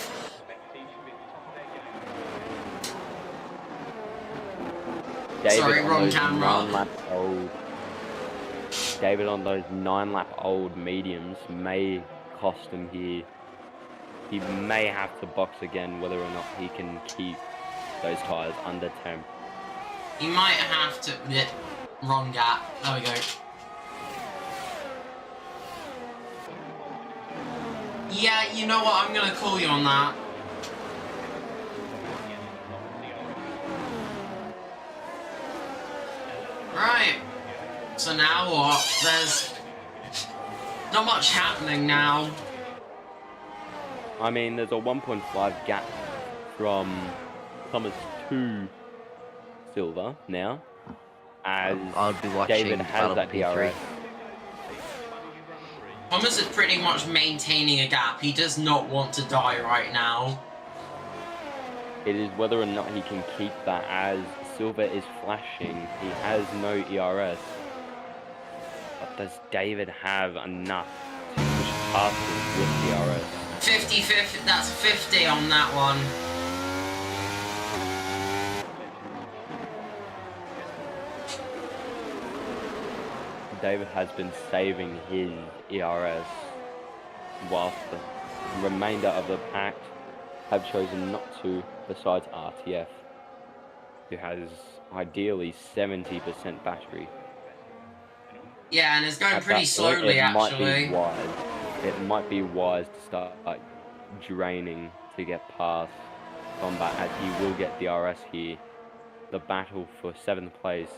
David Sorry, on wrong those camera. 9-lap old. David on those 9-lap old mediums may cost him here. He may have to box again whether or not he can keep those tyres under temp. You might have to... Bleh, wrong gap. There we go. Yeah, you know what? I'm gonna call you on that. Right. So now what? There's not much happening now. I mean, there's a 1.5 gap from Thomas to Silver now, as I'll be watching David the has battle that for P3. DRS. Thomas is pretty much maintaining a gap. He does not want to die right now. It is whether or not he can keep that, as Silver is flashing. He has no ERS. But does David have enough to push past him with ERS? 50-50, that's 50 on that one. David has been saving his ERS, whilst the remainder of the pack have chosen not to, besides RTF, who has ideally 70% battery. Yeah, and it's going At pretty that slowly, point, actually. It might be wise to start draining to get past combat, as he will get DRS here. The battle for 7th place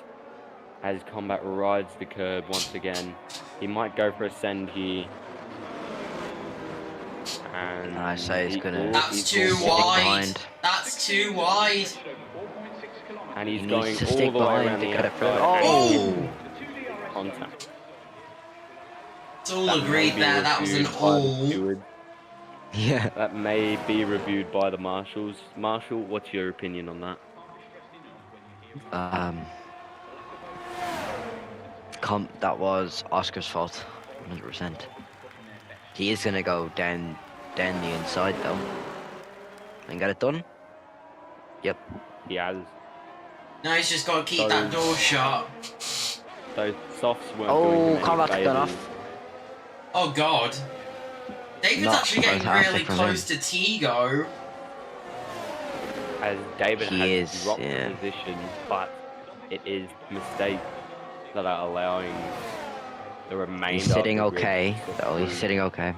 as Combat rides the curb once again. He might go for a send here. And I say he's gonna. That's too stick wide. behind. That's too wide. And he's He going needs to all stick the way behind around to the get it through. outside. Oh! Contact. It's all That agreed may be there. That was an reviewed by the all. stewards. Yeah. That may be reviewed by the marshals. Marshal, what's your opinion on that? That was Oscar's fault, 100%. He is gonna go down the inside though, and get it done. Yep. He has. Now he's just got to keep that door shut. Those softs weren't doing him any combat's gone favours. off. Oh god. David's Not actually getting fantastic really from close to Tigo. As David He has is, dropped yeah. position, but it is mistakes that are allowing the remainder He's sitting of the grid okay, to though. He's through. sitting okay.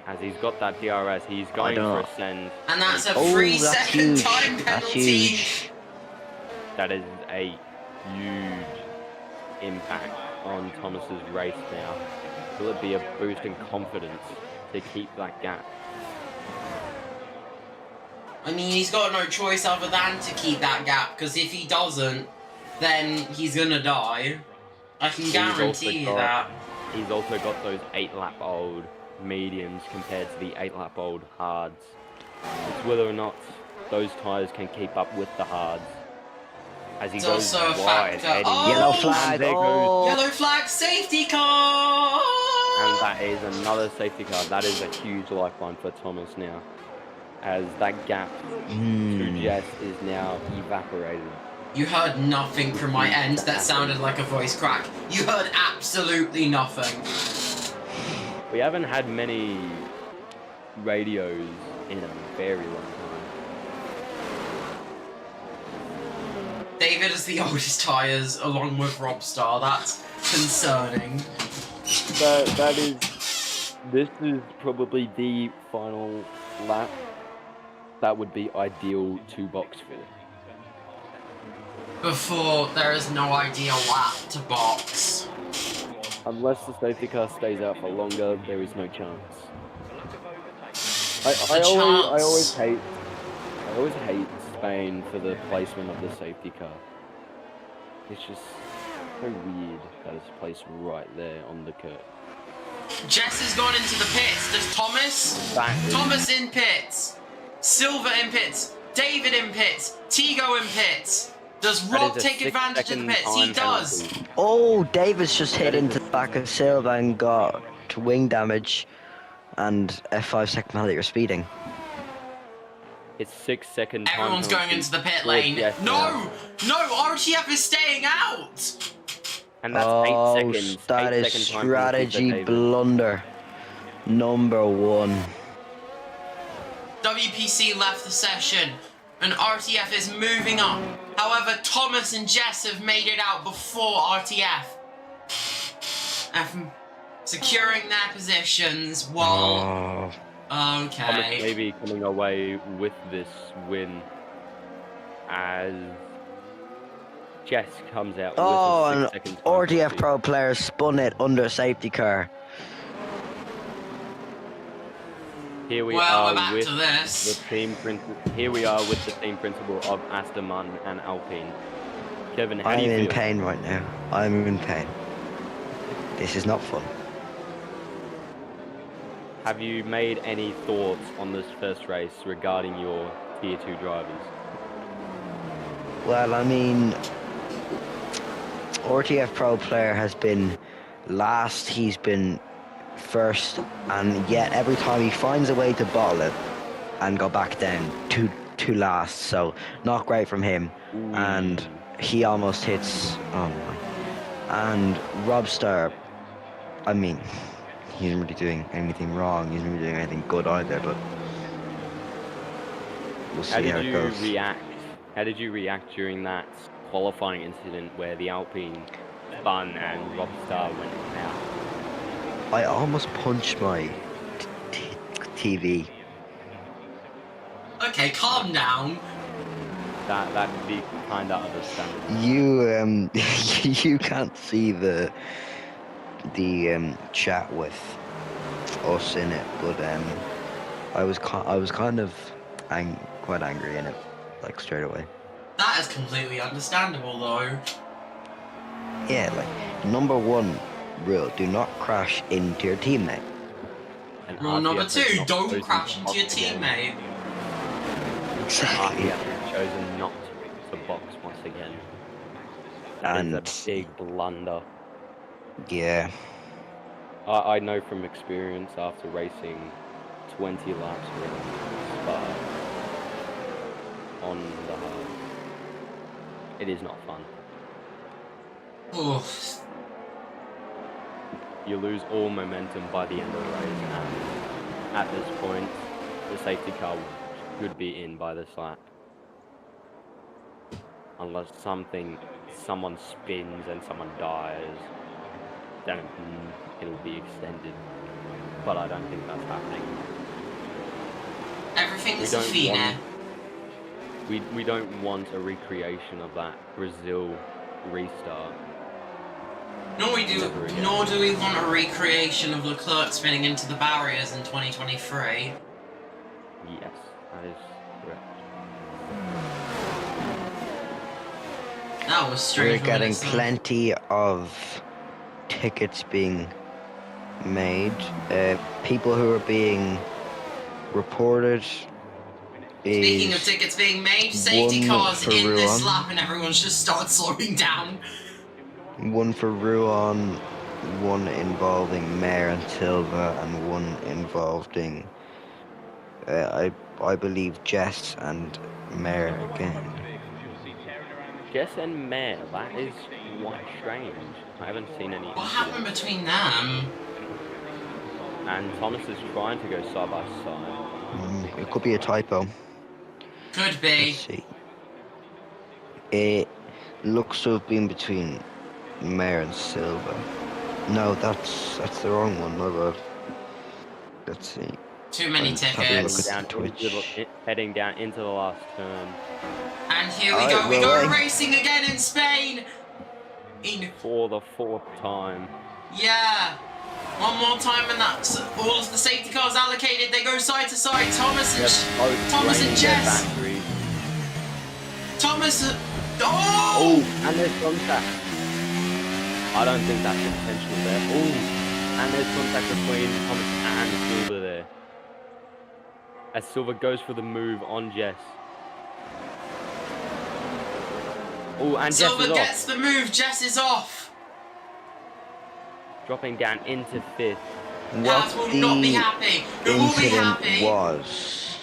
As he's got that DRS, he's going don't for know. a send. And that's a Oh, 3 that's second huge. time That's penalty. huge. That is a huge impact on Thomas's race now. Will it be a boost in confidence to keep that gap? I mean, he's got no choice other than to keep that gap, because if he doesn't, then he's gonna die. I can guarantee you that. He's also got those 8-lap-old mediums compared to the 8-lap-old hards. It's whether or not those tyres can keep up with the hards. As he It's goes also a wide, factor. heading Oh! Yellow and flag. there goes, Oh. Yellow flag, safety car! and that is another safety car. That is a huge lifeline for Thomas now, as that gap to Jess is now evaporated. You heard nothing from my end that sounded like a voice crack. You heard absolutely nothing. We haven't had many radios in a very long time. David has the oldest tyres, along with Robstar. That's concerning. This is probably the final lap that would be ideal to box for. Before, there is no ideal lap to box. Unless the safety car stays out for longer, there is no chance. I always hate Spain for the placement of the safety car. It's just so weird that it's placed right there on the curb. Jess has gone into the pits. Does Thomas in pits. Silver in pits. David in pits. Tigo in pits. Does Rob take advantage of the pits? He does. Penalty. Oh, Davis just hit into the back of Silva and got wing damage and a 5-second penalty for speeding. It's 6-second time Everyone's going penalty into the pit for lane. Jess No! No! RTF is staying out! And that's 8 seconds. That 8 is second time penalty for strategy David. blunder. Number 1. WPC left the session, and RTF is moving up. However, Thomas and Jess have made it out before RTF. Securing their positions while... Thomas Okay. may be coming away with this win as Jess comes out Oh, with a and 6 second time RTF penalty. Pro player spun it under a safety car. Here we Well, are we're back with to this. the team Here we are with the team principal of Aston Martin and Alpine. Kevin, how I'm do you in feel? pain right now. I'm in pain. This is not fun. Have you made any thoughts on this first race regarding your Tier 2 drivers? Well, I mean, RTF Pro player has been last, he's been first, and yet every time he finds a way to bottle it and go back down to last, so not great from him. Ooh. And he almost hits, oh my. And Robstar, I mean, he isn't really doing anything wrong, he isn't really doing anything good either, but we'll see how it goes. How did you react during that qualifying incident where the Alpine spun and Robstar went out? I almost punched my TV. Okay, calm down. That'd be kind of understandable. You you can't see the chat with us in it, but I was kind of quite angry in it, like straight away. That is completely understandable, though. Yeah, like number one rule: do not crash into your teammate. And Rule number RTF has 2, not don't chosen crash to into your box again. teammate. Exactly. RTF has chosen not to box once again. That is a And big blunder. yeah, I know from experience after racing 20 laps around Spa on the hard. It is not fun. Oof. You lose all momentum by the end of the race, and at this point, the safety car should be in by this lap. Unless someone spins and someone dies, then it'll be extended. But I don't think that's happening. Everything is a Fina. We don't want a recreation of that Brazil restart. Nor do we want a recreation of Leclerc spinning into the barriers in 2023. Yes, that is correct. That was strange. we're getting plenty of tickets being made. People who are being reported. Speaking of tickets being made, safety one cars for in this Rouen. lap and everyone's just started slowing down. One for Rouen, one involving Mayer and Silva, and one involving, I believe, Jess and Mayer again. Jess and Mayer, that is quite strange. I haven't seen any. What happened between them? And Thomas is trying to go side by side. It could be a typo. Could be. Let's see. It looks to have been between Mayer and Silva. No, that's the wrong one. My bad. Let's see. Too many tickets. Heading down into the last turn. And here we go. We go racing again in Spain. For the 4th time. Yeah. One more time, and that's all of the safety cars allocated. They go side to side. Thomas and Jess. Thomas. Oh! And there's contact. I don't think that's intentional there. Oh! And there's contact between Thomas and Silva there. As Silva goes for the move on Jess. Oh, and Silva Jess is gets the move. Jess is off. Dropping down into 5th. Gaz will not be happy. Who will be happy? Was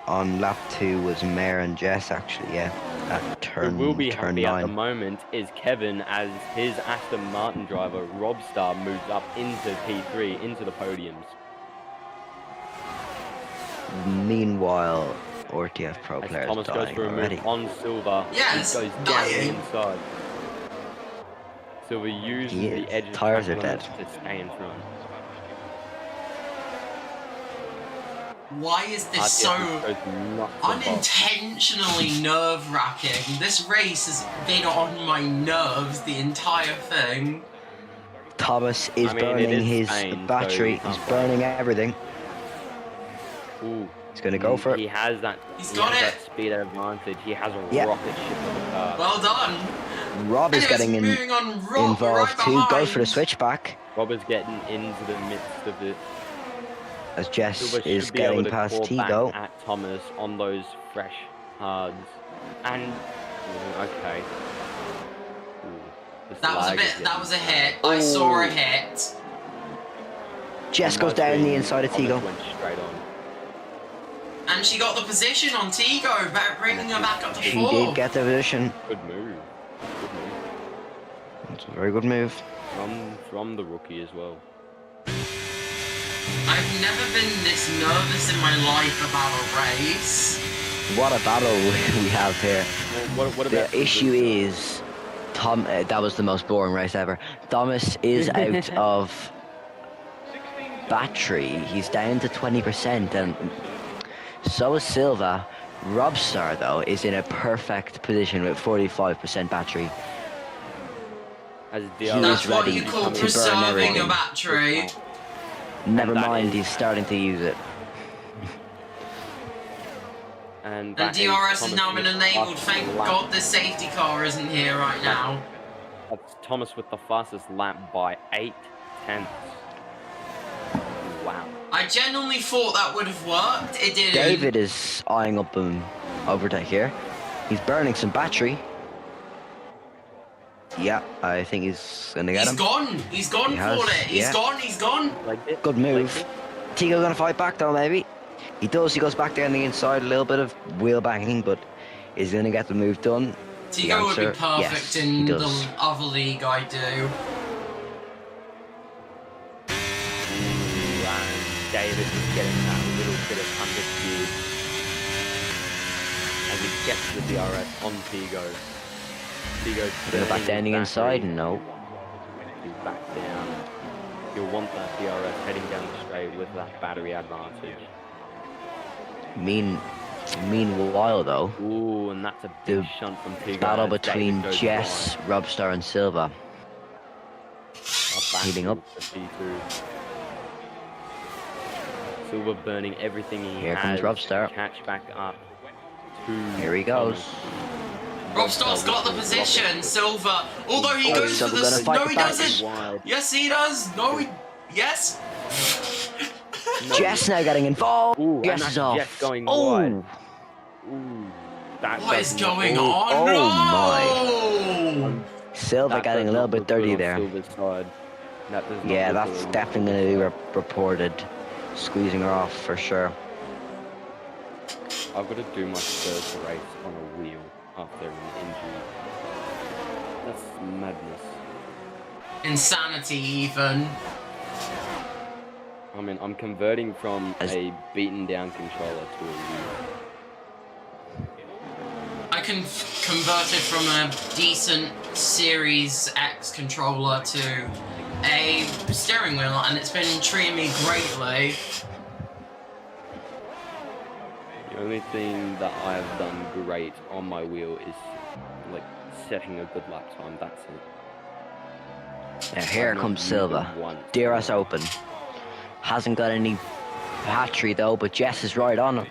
on lap 2 was Mayer and Jess actually, yeah. At turn, Who will be happy 9. at the moment is Kevin, as his Aston Martin driver Robstar moves up into P3, into the podiums. Meanwhile, RTF Pro As players Thomas goes dying for a already. move on Silva, Yes, he goes down dying. inside. Silva uses He the is. edge of Tires track are dead. limits to stay in front. Why is this so unintentionally nerve-wracking? This race has been on my nerves the entire thing. Thomas is burning his battery. So he's burning everything. Ooh. He's going to go for it. He has that. He's got it. That speed advantage. He has a rocket ship of a car. Well done. Rob is getting involved right too. Goes for the switchback. Rob is getting into the midst of it. As Jess Silva is getting past Tigo. At Thomas on those fresh hards. And okay. Ooh, that was a hit. I saw a hit. Jess goes down the inside of Tigo. Went straight on. And she got the position on Tigo, bringing her back up to 4. She did get the position. Good move. It's a very good move. From the rookie as well. I've never been this nervous in my life about a race. What a battle we have here. What about the issue is, that was the most boring race ever. Thomas is out of battery. He's down to 20%, and so is Silva. Robstar, though, is in a perfect position with 45% battery. As He DRS is That's what ready you call to burn preserving a everything. battery. Never that mind, is- he's starting to use it. And, And that DRS has Thomas now been with the enabled. fastest Thank lap. God the safety car isn't here right now. That's Thomas with the fastest lap by 8/10. Wow. I genuinely thought that would have worked. It didn't. David is eyeing up overtake here. He's burning some battery. Yeah, I think he's gonna get He's him. gone. He's gone He for has, it. He's yeah. gone. He's gone. Like it. Good move. Tigo gonna fight back though, maybe. He does. He goes back down the inside, a little bit of wheel banging, but he's gonna get the move done. The Tigo would be answer, perfect yes, he in the does. other league I do. And David is getting that little bit of understeer as he gets the DRS on Tigo. Tigo's Gonna back down the inside? No. He's back down. You'll want that DRS heading down the straight with that battery advantage. Meanwhile, though, Ooh, and that's a big the shunt from Tigo. battle as between David goes Jess, Robstar, and Silva. wide. Back heating up. to T2. Silver burning everything he Here has. comes Robstar. Catch back up to Here he goes. Robstar's got the position. Silver. Although he goes for Silver the. gonna fight No, the he back. doesn't. Wide. Yes, he does. No, he. Yes. No. Jess now getting involved. Ooh, and Jess that's is off. Jess going oh, wide. Ooh, that What is does not- going Ooh, on? oh No. Silva that getting a does little not bit look good dirty on there. Silver's side. That does not Yeah, look that's good. definitely going to be reported. Squeezing her off for sure. I've got to do my first race on a wheel after an injury. That's madness. Insanity, even. I mean, I'm converting from As- a beaten down controller to a wheel. I converted from a decent Series X controller to a steering wheel, and it's been treating me greatly. The only thing that I have done great on my wheel is like setting a good lap time. That's it. Now here I've not comes used Silva. it once. DRS open. Hasn't got any battery though, but Jess is right on him.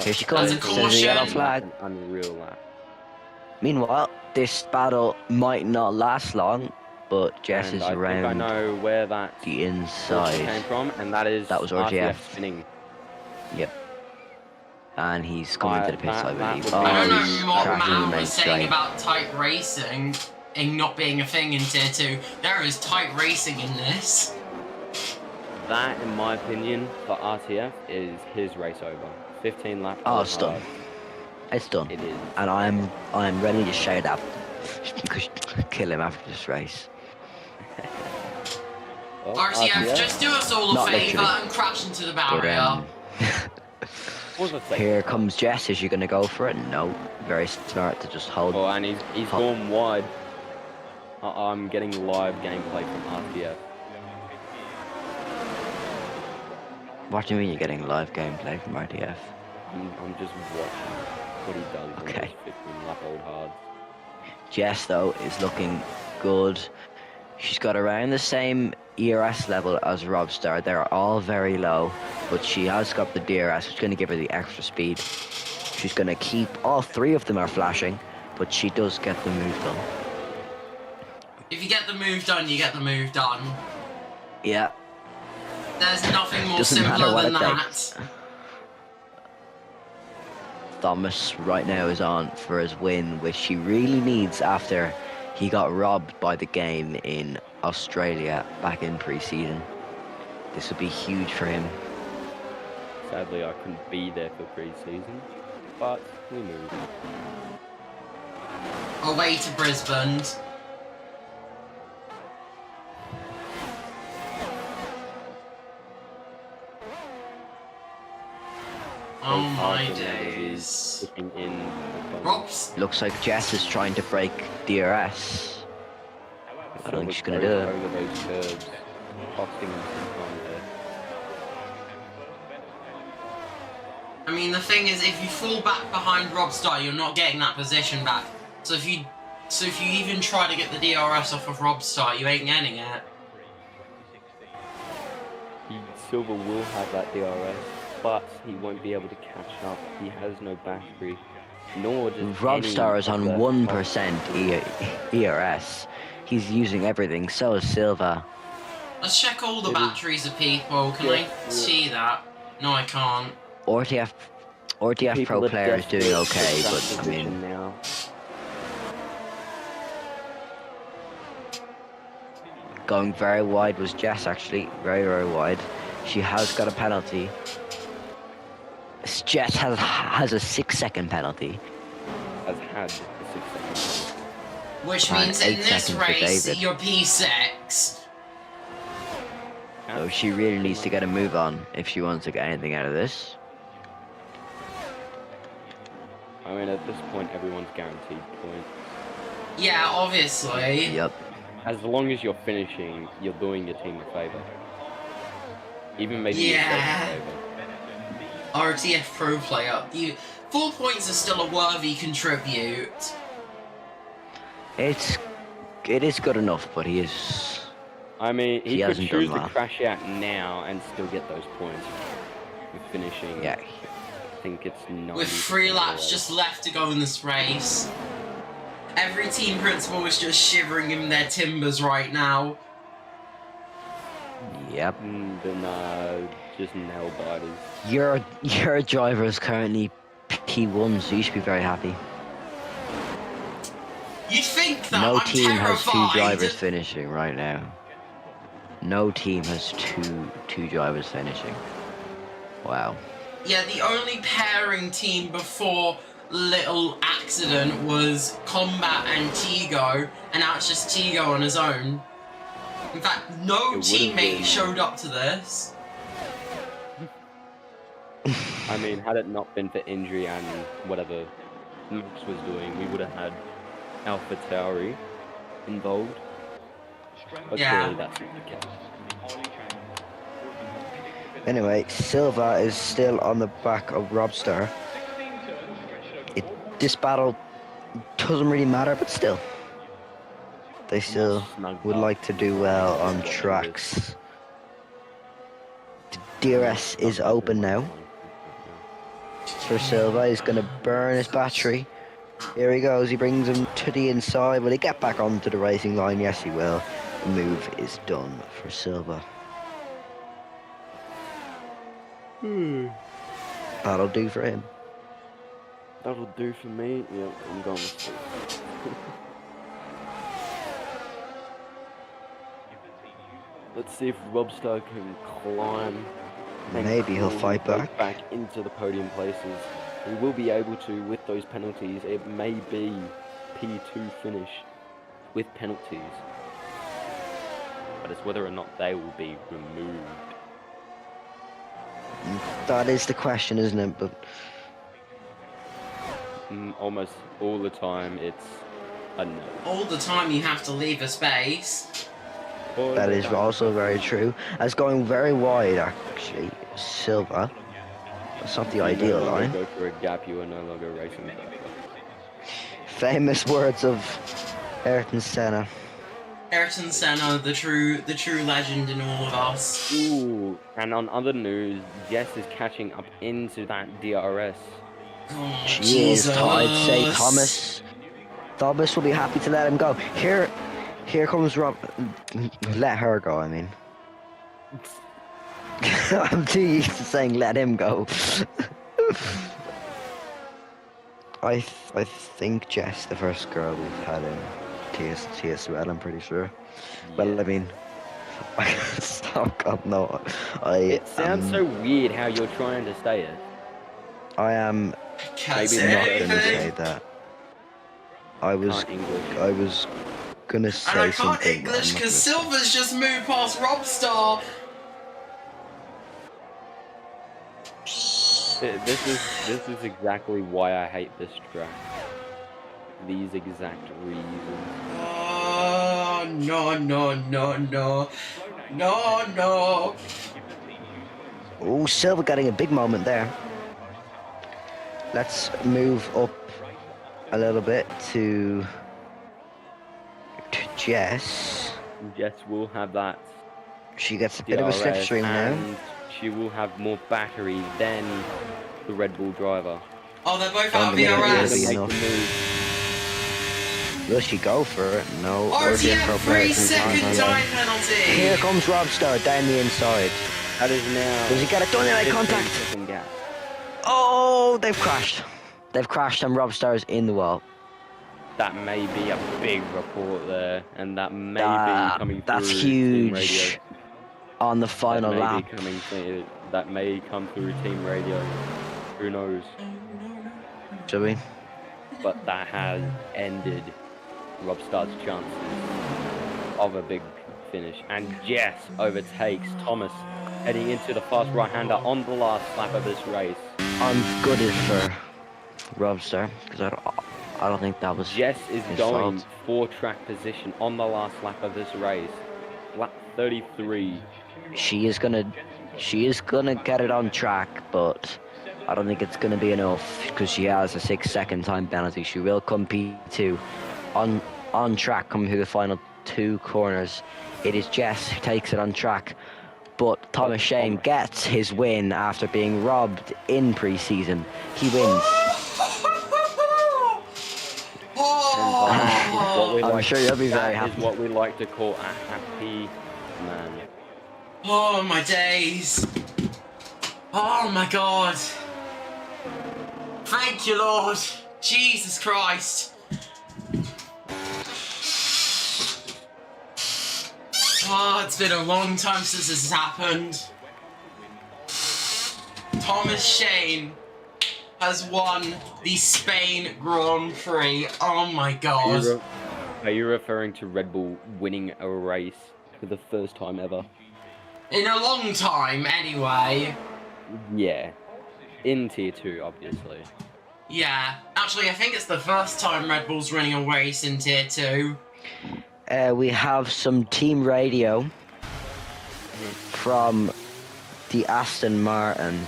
Here she comes. That's a Sends a yellow caution. flag. An unreal lap. Meanwhile, this battle might not last long, but Jess And is I think I around know where that the caution came inside. from, and that is That was RTF RTF. spinning. Yep. And he's coming to the pits, I that believe. would Oh, be- I don't he's know what crashing the Matt main was saying straight. about tight racing and not being a thing in Tier 2. There is tight racing in this. That, in my opinion, for RTF is his race over. 15 laps. Oh, all it's done. hard. It's done. It is. And I'm ready to shout out. Kill him after this race. Well, RTF, just do us all a Not favour literally. and crash into the But, barrier. was a safety here car. comes Jess. Is she going to go for it? No. Very smart to just hold. Oh, and he's Hop. gone wide. I'm getting live gameplay from RTF. What do you mean you're getting live gameplay from RTF? I'm just watching what he does on Okay. those 15 lap old hards. Jess, though, is looking good. She's got around the same ERS level as Robstar. They're all very low, but she has got the DRS, which is going to give her the extra speed. She's going to keep... All three of them are flashing, but she does get the move done. If you get the move done, you get the move done. Yeah. There's nothing more Doesn't matter simpler what than it that. takes. Thomas right now is on for his win, which he really needs after he got robbed by the game in Australia back in pre-season. This would be huge for him. Sadly, I couldn't be there for pre-season, but we moved. Away to Brisbane. Oh my days. Looking in. Robs, Looks like Jess is trying to break DRS. I don't think she's gonna do it. Over those curves, costing him some time there. I mean, the thing is, if you fall back behind Robstar, you're not getting that position back. So if you even try to get the DRS off of Robstar, you ain't getting it. Silver will have that DRS, but he won't be able to catch up. He has no battery, nor does Robstar is any on of the 1% ERS. He's using everything. So is Silva. Let's check all the It is batteries of people. Can I see that? No, I can't. RTF Pro people are player is doing desperate okay, for but that I position mean, now. going very wide was Jess actually, very wide. She has got a penalty. Jess has a 6-second penalty. Has had a 6-second. Which And means 8 in this seconds for race, David. you're P6. So she really needs to get a move on if she wants to get anything out of this. I mean, at this point, everyone's guaranteed points. Yeah, obviously. Yep. As long as you're finishing, you're doing your team a favor. Even maybe Yeah. yourself a favor. RTF Pro player. 4 points is still a worthy contribute. It is good enough, but he is. I mean, he could hasn't done choose to well. crash out now and still get those points with finishing. Yeah. I think it's 90%. With 3 laps away. just left to go in this race. Every team principal is just shivering in their timbers right now. Yep. Then just nail biters. Your driver is currently P1, so you should be very happy. You'd think that. No I'm team has terrified. 2 drivers finishing right now. No team has two drivers finishing. Wow. Yeah, the only pairing team before little accident was Combat and Tigo, and now it's just Tigo on his own. In fact, no It would've teammate been- showed up to this. I mean, had it not been for injury and whatever Max was doing, we would have had Alpha Tauri involved. But Yeah. clearly that's not the case. Anyway, Silva is still on the back of Robstar. This battle doesn't really matter, but still. They still would like to do well on tracks. The DRS is open now for Silva. He's going to burn his battery. Here he goes. He brings him to the inside. Will he get back onto the racing line? Yes, he will. The move is done for Silva. That'll do for him. That'll do for me. Yep, I'm going with Silva. Let's see if Robstar can climb. and Maybe he'll claw fight those back. back into the podium places. He will be able to with those penalties. It may be P2 finish with penalties, but it's whether or not they will be removed. That is the question, isn't it? But Almost all the time, it's a no. All the time you have to leave a space. All that the is time. also very true. As going very wide, actually, Silva. That's not the You ideal no longer line. go for a gap, you are no longer racing. Famous words of Ayrton Senna. Ayrton Senna, the true legend in all of us. Ooh, and on other news, Jess is catching up into that DRS. Oh, She is, Jesus. I'd say Thomas. Thomas will be happy to let him go. Here comes Rob. Let her go, I mean. I'm too used to saying let him go. I think Jess, the first girl we've had in TSRL, I'm pretty sure. Well, I mean, oh God, no. It sounds so weird how you're trying to say it. I am Can't Maybe say not gonna anything. say that. I was Can't English. gonna And say I can't something. but I'm English not because gonna say. Silver's just moved past Robstar. This is exactly why I hate this track. These exact reasons. Oh, no. Oh, Silver getting a big moment there. let's move up a little bit to Jess. Jess will have that She gets a bit of a DRS, slipstream now. and she will have more battery than the Red Bull driver. Oh, they're both Don't out of think it'll be DRS. Make the enough. move. Will she go for it? No. Virgin RTF for 3 American second time. time penalty. Here comes Robstar down the inside. That is now. Does he get it done in eye 15 contact? second gap. Oh, they've crashed. They've crashed and Robstar's in the wall. That may be a big report there, and that may be coming through That's team radio. huge. On the final that may lap. Be coming that may come through team radio. Who knows? Shall we? But that has ended Robstar's chances of a big finish. And Jess overtakes Thomas, heading into the fast right-hander on the last lap of this race. I'm gutted for Robstar because I don't think that was Jess is his going fault. for track position on the last lap of this race. Lap 33. She is gonna get it on track, but I don't think it's gonna be enough because she has a 6-second time penalty. She will come P2 on track coming through the final 2 corners. It is Jess who takes it on track, but Thomas Shane gets his win after being robbed in pre-season. He wins. I'm sure you'll be very happy. That is what we like to call a happy man. Oh my days. Oh my god. Thank you, Lord. Jesus Christ. Oh, it's been a long time since this has happened. Thomas Shane has won the Spain Grand Prix. Oh my god. Are you referring to Red Bull winning a race for the first time ever? In a long time, anyway. Yeah. In Tier 2, obviously. Yeah. Actually, I think it's the first time Red Bull's running a race in Tier 2. We have some team radio from the Aston Martin.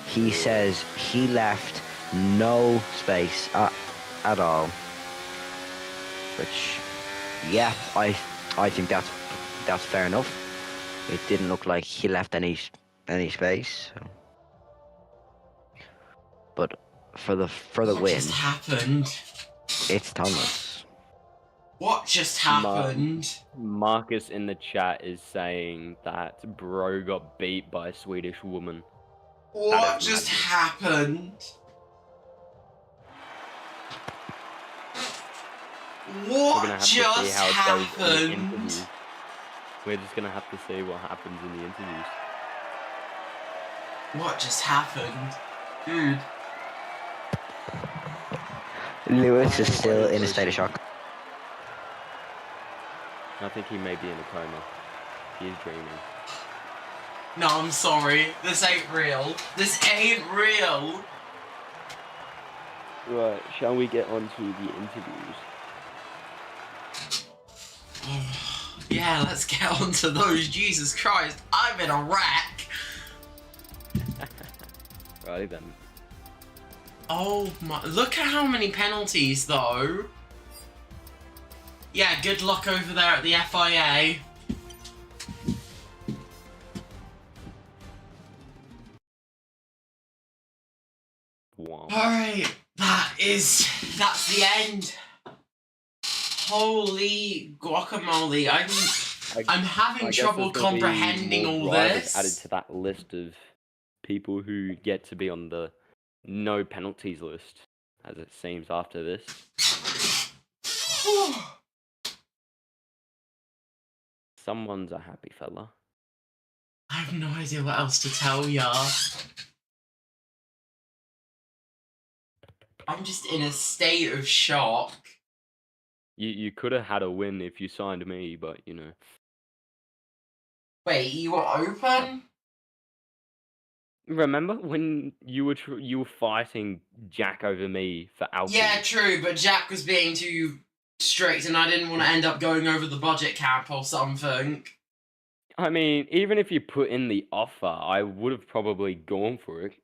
He says he left no space at all. Which, yeah, I think that's fair enough. It didn't look like he left any space. So. But for the What win, just happened? it's Thomas. What just happened? Marcus in the chat is saying that bro got beat by a Swedish woman. What just happened? What just happened? We're just gonna have to see what happens in the interviews. What just happened? Dude. Lewis is still in a state of shock. I think he may be in a coma. He is dreaming. No, I'm sorry. This ain't real. This ain't real. Right, shall we get on to the interviews? Yeah, let's get on to those. Jesus Christ, I'm in a wreck. Righty then. Oh my, look at how many penalties though. Yeah, good luck over there at the FIA. Wow. Alright, that's the end. Holy guacamole, I'm having trouble comprehending all this. Added to that list of people who get to be on the no penalties list, as it seems after this. Someone's a happy fella. I have no idea what else to tell ya. I'm just in a state of shock. You could have had a win if you signed me, but you know. Wait, you were open? Remember when you were fighting Jack over me for Alpha? Yeah, true, but Jack was being too strict and I didn't want to end up going over the budget cap or something. I mean, even if you put in the offer, I would have probably gone for it.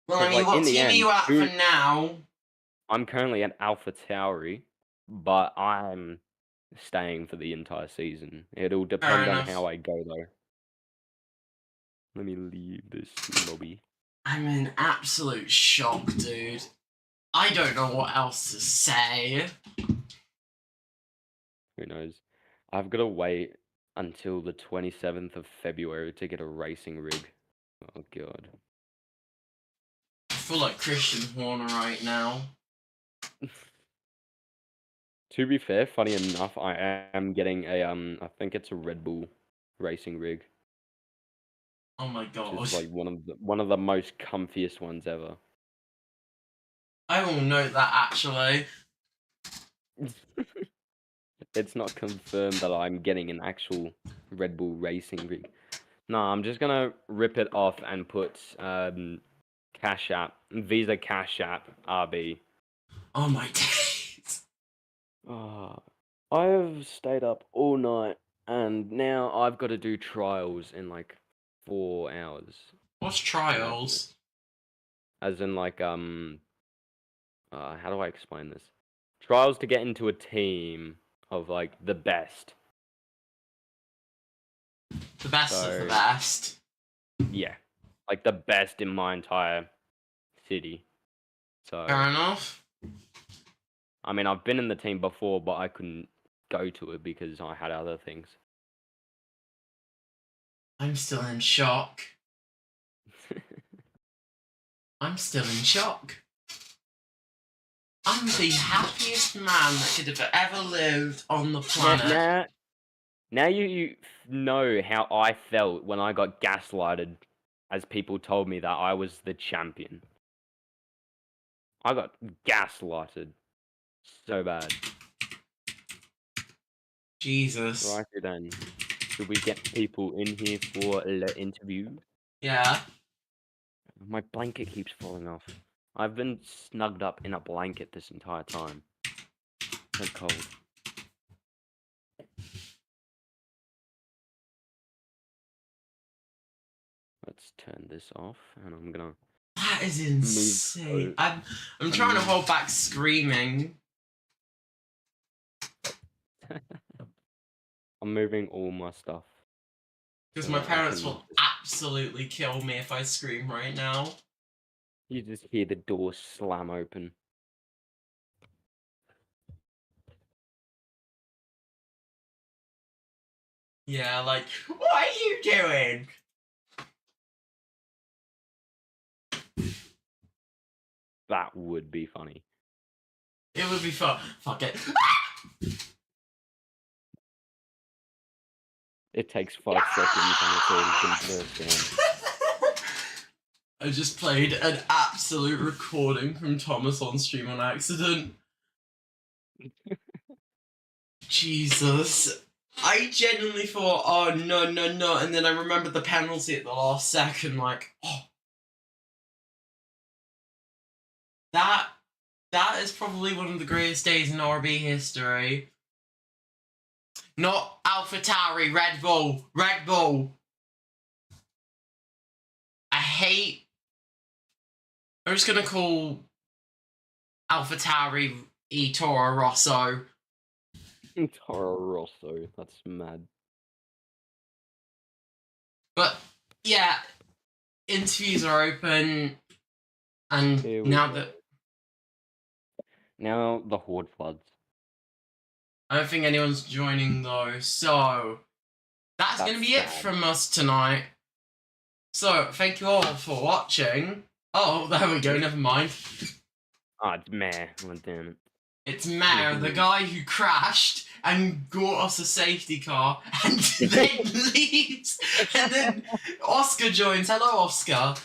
Well, I 'Cause, mean, like, what in the team are end, you at for now? I'm currently at Alpha Tauri, but I'm staying for the entire season. It'll Fair depend on enough. how I go, though. Let me leave this lobby. I'm in absolute shock, dude. I don't know what else to say. Who knows? I've got to wait until the 27th of February to get a racing rig. Oh, God. I feel like Christian Horner right now. To be fair, funny enough, I am getting a, I think it's a Red Bull racing rig, Oh my which god. is like one of the most comfiest ones ever. I will note that actually. It's not confirmed that I'm getting an actual Red Bull racing rig. No, I'm just gonna rip it off and put Cash App, Visa Cash App, RB. Oh my days. Oh, I've stayed up all night and now I've got to do trials in like 4 hours. What's And trials? as in like how do I explain this? Trials to get into a team of like the best. The best of the So best. yeah, like the best in my entire city. So Fair enough. I mean, I've been in the team before, but I couldn't go to it because I had other things. I'm still in shock. I'm still in shock. I'm the happiest man that could have ever lived on the planet. Now you know how I felt when I got gaslighted, as people told me that I was the champion. I got gaslighted so bad. Jesus. Right then, should we get people in here for the interview? Yeah. My blanket keeps falling off. I've been snugged up in a blanket this entire time. So cold. Let's turn this off, and I'm gonna. That is insane. Move I'm trying to hold back screaming. I'm moving all my stuff. Because so my that I parents can will absolutely kill me if I scream right now. You just hear the door slam open. Yeah, like, what are you doing? That would be funny. It would be fun. Fuck it. It takes 5 seconds and it's already been burst down. I just played an absolute recording from Thomas on stream on accident. Jesus. I genuinely thought, oh no, no, no, and then I remembered the penalty at the last second, like, oh. That is probably one of the greatest days in RB history. Not AlphaTauri, Red Bull. Red Bull. I hate... I'm just gonna call AlphaTauri Toro Rosso. Toro Rosso, that's mad. But, yeah, interviews are open, and now that... Now the Horde floods. I don't think anyone's joining, though, so... That's gonna be it from us tonight. So, thank you all for watching. Oh, there we go, never mind. Ah, it's meh. Oh, damn it. It's Mare, the guy who crashed and got us a safety car and then leaves. And then Oscar joins. Hello, Oscar.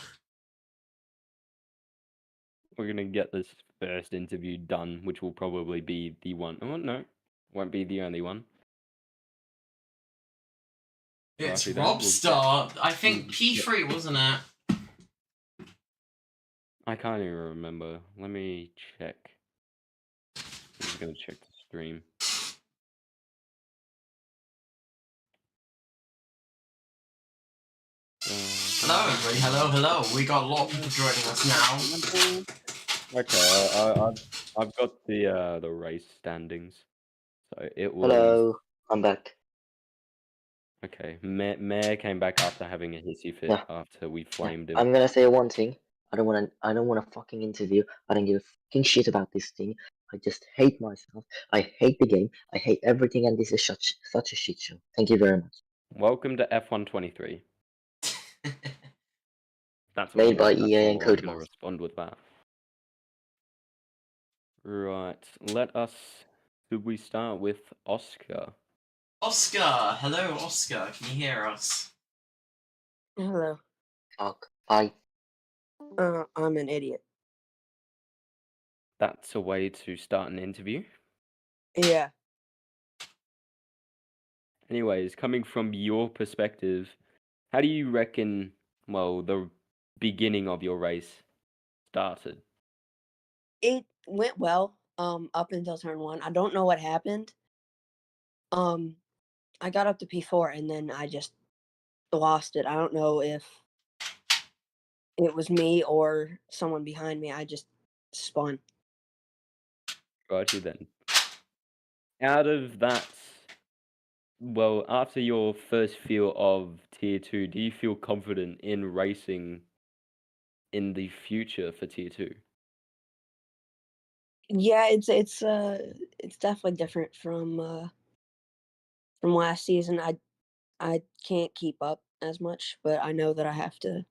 We're gonna get this first interview done, which will probably be the one. Oh, no. Won't be the only one. It's Righty then, Robstar. I think P3, wasn't it? I can't even remember. Let me check. I'm just gonna check the stream. Hello, everybody. Hello. We got a lot of people joining us now. Okay, I've got the race standings. So it was Hello, I'm back. okay. Mayor came back after having a hissy fit Yeah, after we yeah. flamed him. I'm gonna say one thing. I don't want a fucking interview. I don't give a fucking shit about this thing. I just hate myself. I hate the game. I hate everything, and this is such a shit show. Thank you very much. Welcome to F123. That's Made by that's EA how and I'm gonna Codemasters. respond with that. Right. Should we start with Oscar? Oscar. Hello, Oscar. Can you hear us? Hello. Fuck. I I'm an idiot. That's a way to start an interview. Yeah. Anyways, coming from your perspective, how do you reckon, well, the beginning of your race started? It went well, up until turn 1. I don't know what happened. I got up to P4 and then I just lost it. I don't know if it was me or someone behind me. I just spun. Righty then. Out of that, well, after your first feel of Tier 2, do you feel confident in racing in the future for Tier 2? Yeah, it's definitely different from last season. I can't keep up as much, but I know that I have to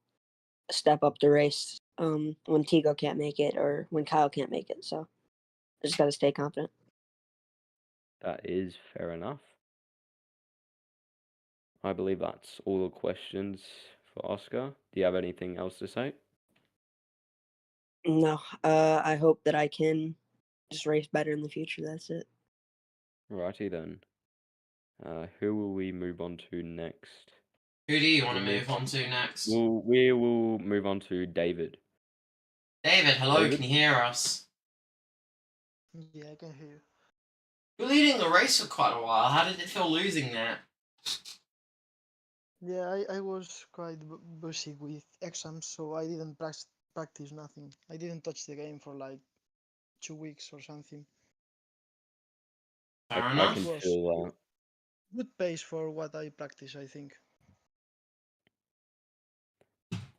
step up the race when Tigo can't make it or when Kyle can't make it. So I just got to stay confident. That is fair enough. I believe that's all the questions for Oscar. Do you have anything else to say? No, I hope that I can just race better in the future. That's it. Righty then. Who will we move on to next? Who do you want to We'll move on to next? We will move on to David. David, hello. David? Can you hear us? Yeah, I can hear you. You're leading the race for quite a while. How did it feel losing that? Yeah, I was quite busy with exams, so I didn't practice nothing. I didn't touch the game for like 2 weeks or something. Fair I enough. can It was feel that. good pace for what I practice, I think.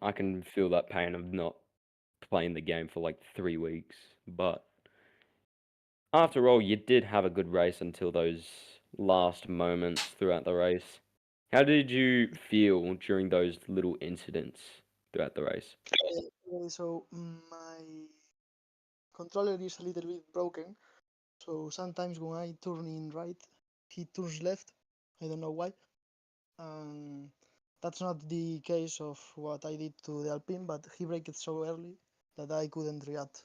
I can feel that pain of not playing the game for like 3 weeks. But after all, you did have a good race until those last moments throughout the race. How did you feel during those little incidents throughout the race? So my controller is a little bit broken, so sometimes when I turn in right, he turns left. I don't know why. That's not the case of what I did to the Alpine, but he braked it so early that I couldn't react,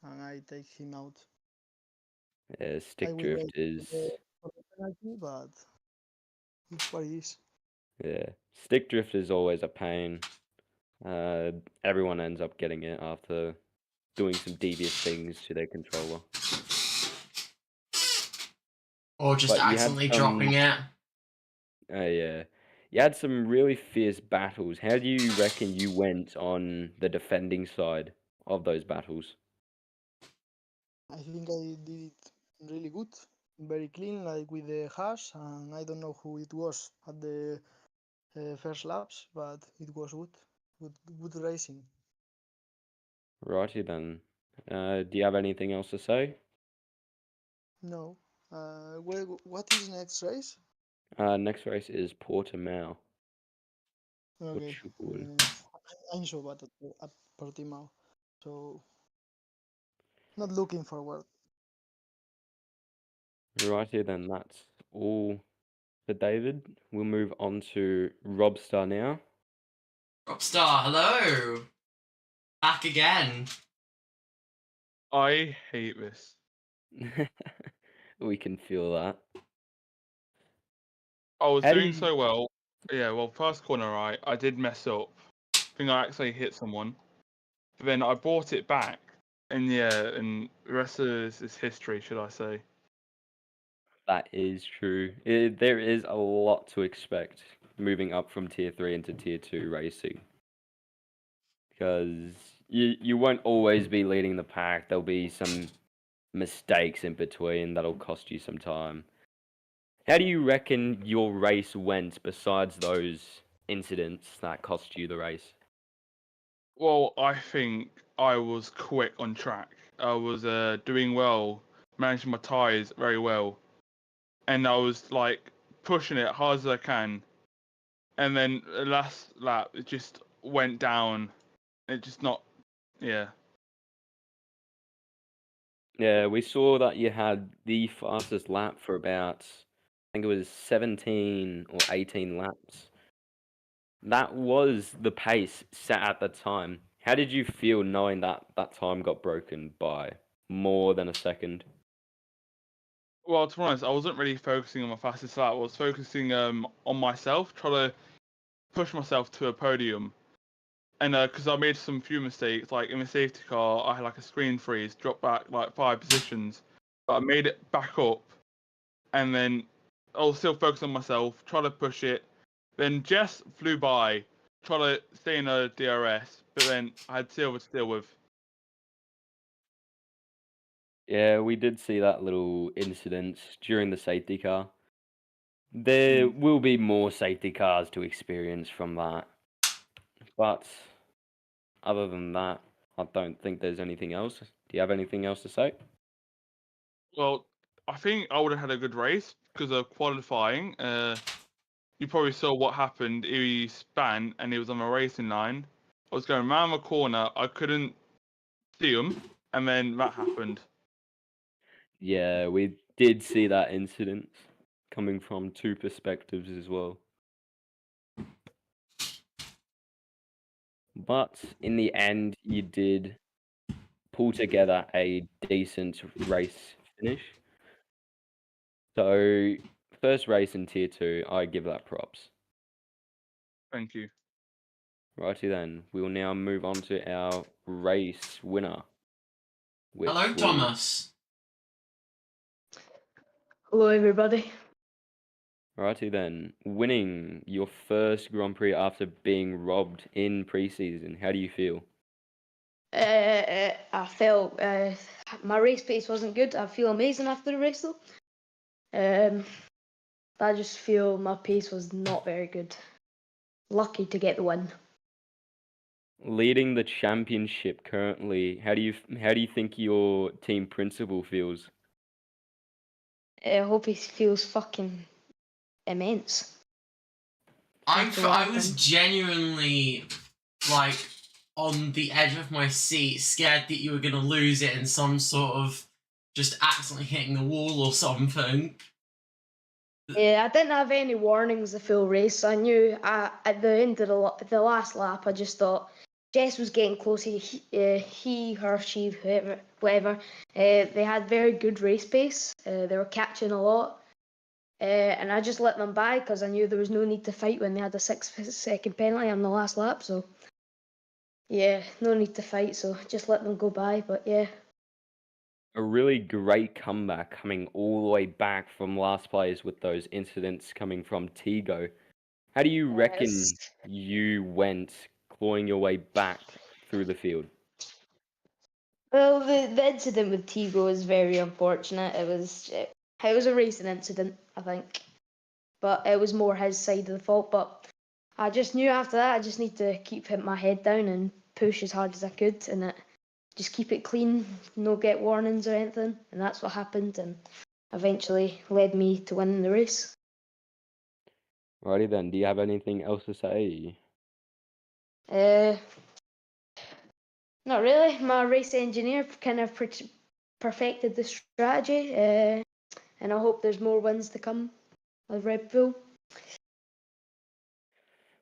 and I take him out. I Stick will wait drift is for the penalty, but it's what it is. yeah, stick drift is always a pain. Everyone ends up getting it after doing some devious things to their controller. Or just But you had accidentally some, dropping it? yeah, you had some really fierce battles. How do you reckon you went on the defending side of those battles? I think I did it really good, very clean, like with the hash, and I don't know who it was at the first laps, but it was good racing. Righty then. Do you have anything else to say? No. What is next race? Next race is Portimao. Okay. Portugal. I'm so bad at Portimao, so not looking forward. Righty then, that's all for David. We'll move on to Robstar now. Rockstar, hello. Back again. I hate this. We can feel that. I was How do doing you- so well. Yeah, well, first corner, right, I did mess up. I think I actually hit someone. But then I brought it back. And yeah, and the rest of this is history, should I say. That is true. There is a lot to expect moving up from Tier 3 into Tier 2 racing. because you won't always be leading the pack. There'll be some mistakes in between that'll cost you some time. How do you reckon your race went besides those incidents that cost you the race? Well, I think I was quick on track. I was doing well, managing my tyres very well, and I was like pushing it hard as I can. And then the last lap, it just went down. It just not, yeah. Yeah, we saw that you had the fastest lap for about, I think it was 17 or 18 laps. That was the pace set at the time. How did you feel knowing that that time got broken by more than a second? Well, to be honest, I wasn't really focusing on my fastest lap. I was focusing on myself, trying to push myself to a podium. And because I made some few mistakes, like in the safety car, I had like a screen freeze, dropped back like 5 positions, but I made it back up, and then I was still focused on myself, trying to push it. Then Jess flew by, trying to stay in a DRS, but then I had Silver to deal with. Yeah, we did see that little incident during the safety car. There will be more safety cars to experience from that. But other than that, I don't think there's anything else. Do you have anything else to say? Well, I think I would have had a good race because of qualifying. You probably saw what happened. He span and he was on a racing line. I was going around the corner. I couldn't see him, and then that happened. Yeah, we did see that incident coming from two perspectives as well. But in the end, you did pull together a decent race finish. So, first race in Tier 2, I give that props. Thank you. Righty then, we will now move on to our race winner. which Hello, will- Thomas. Hello, everybody. Righty then, winning your first Grand Prix after being robbed in preseason. How do you feel? I felt my race pace wasn't good. I feel amazing after the race though. I just feel my pace was not very good. Lucky to get the win. Leading the championship currently, how do you think your team principal feels? I hope he feels fucking immense. After what I was happened. genuinely like on the edge of my seat, scared that you were gonna lose it in some sort of just accidentally hitting the wall or something. Yeah, I didn't have any warnings the full race. I knew at the end of the last lap, I just thought Jess was getting close. He, her, she, whatever. They had very good race pace. They were catching a lot. And I just let them by because I knew there was no need to fight when they had a 6-second penalty on the last lap. So, yeah, no need to fight. So just let them go by. But yeah. A really great comeback coming all the way back from last place with those incidents coming from Tigo. How do you reckon you went clawing your way back through the field? Well, the incident with Tigo was very unfortunate. It was a racing incident, I think, but it was more his side of the fault. But I just knew after that I just need to keep my head down and push as hard as I could, and just keep it clean, no get warnings or anything. And that's what happened, and eventually led me to winning the race. Righty then, do you have anything else to say? Not really. My race engineer kind of perfected the strategy, and I hope there's more wins to come with Red Bull.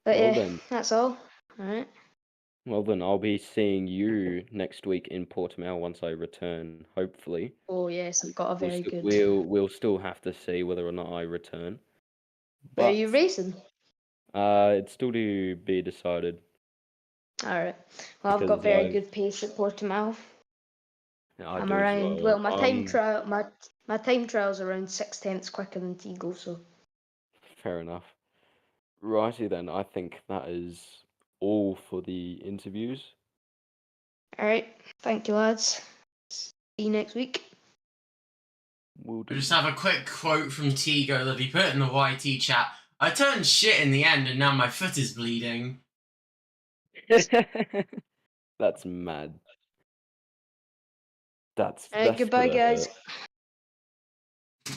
But Well yeah, then. that's all. All right. Well then, I'll be seeing you next week in Portimao once I return, hopefully. Oh yes, I've got a very good. We'll still have to see whether or not I return. Where are But you racing? it's still to be decided. All right. Well, I've got Because very good pace at Portimao. I I'm do as around. well. Well, my time trial's around 6/10 quicker than Tigo, so. Fair enough. Righty then, I think that is all for the interviews. All right. Thank you, lads. See you next week. Will We do. just have a quick quote from Tigo that he put in the YT chat. I turned shit in the end and now my foot is bleeding. That's mad. That's All right. Goodbye, gonna guys. hurt.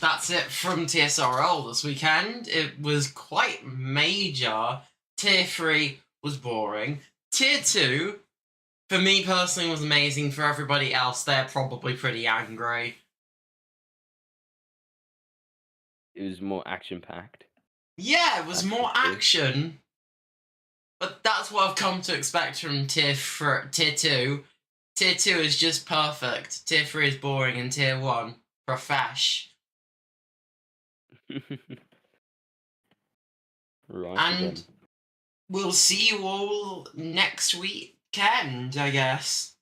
That's it from TSRL this weekend. It was quite major. Tier 3 was boring. Tier 2, for me personally, was amazing. For everybody else, they're probably pretty angry. It was more action packed. Yeah, it was That's more for sure. action. But that's what I've come to expect from Tier 2. Tier 2 is just perfect. Tier 3 is boring, and Tier 1, profesh. Right And then. we'll see you all next weekend, I guess.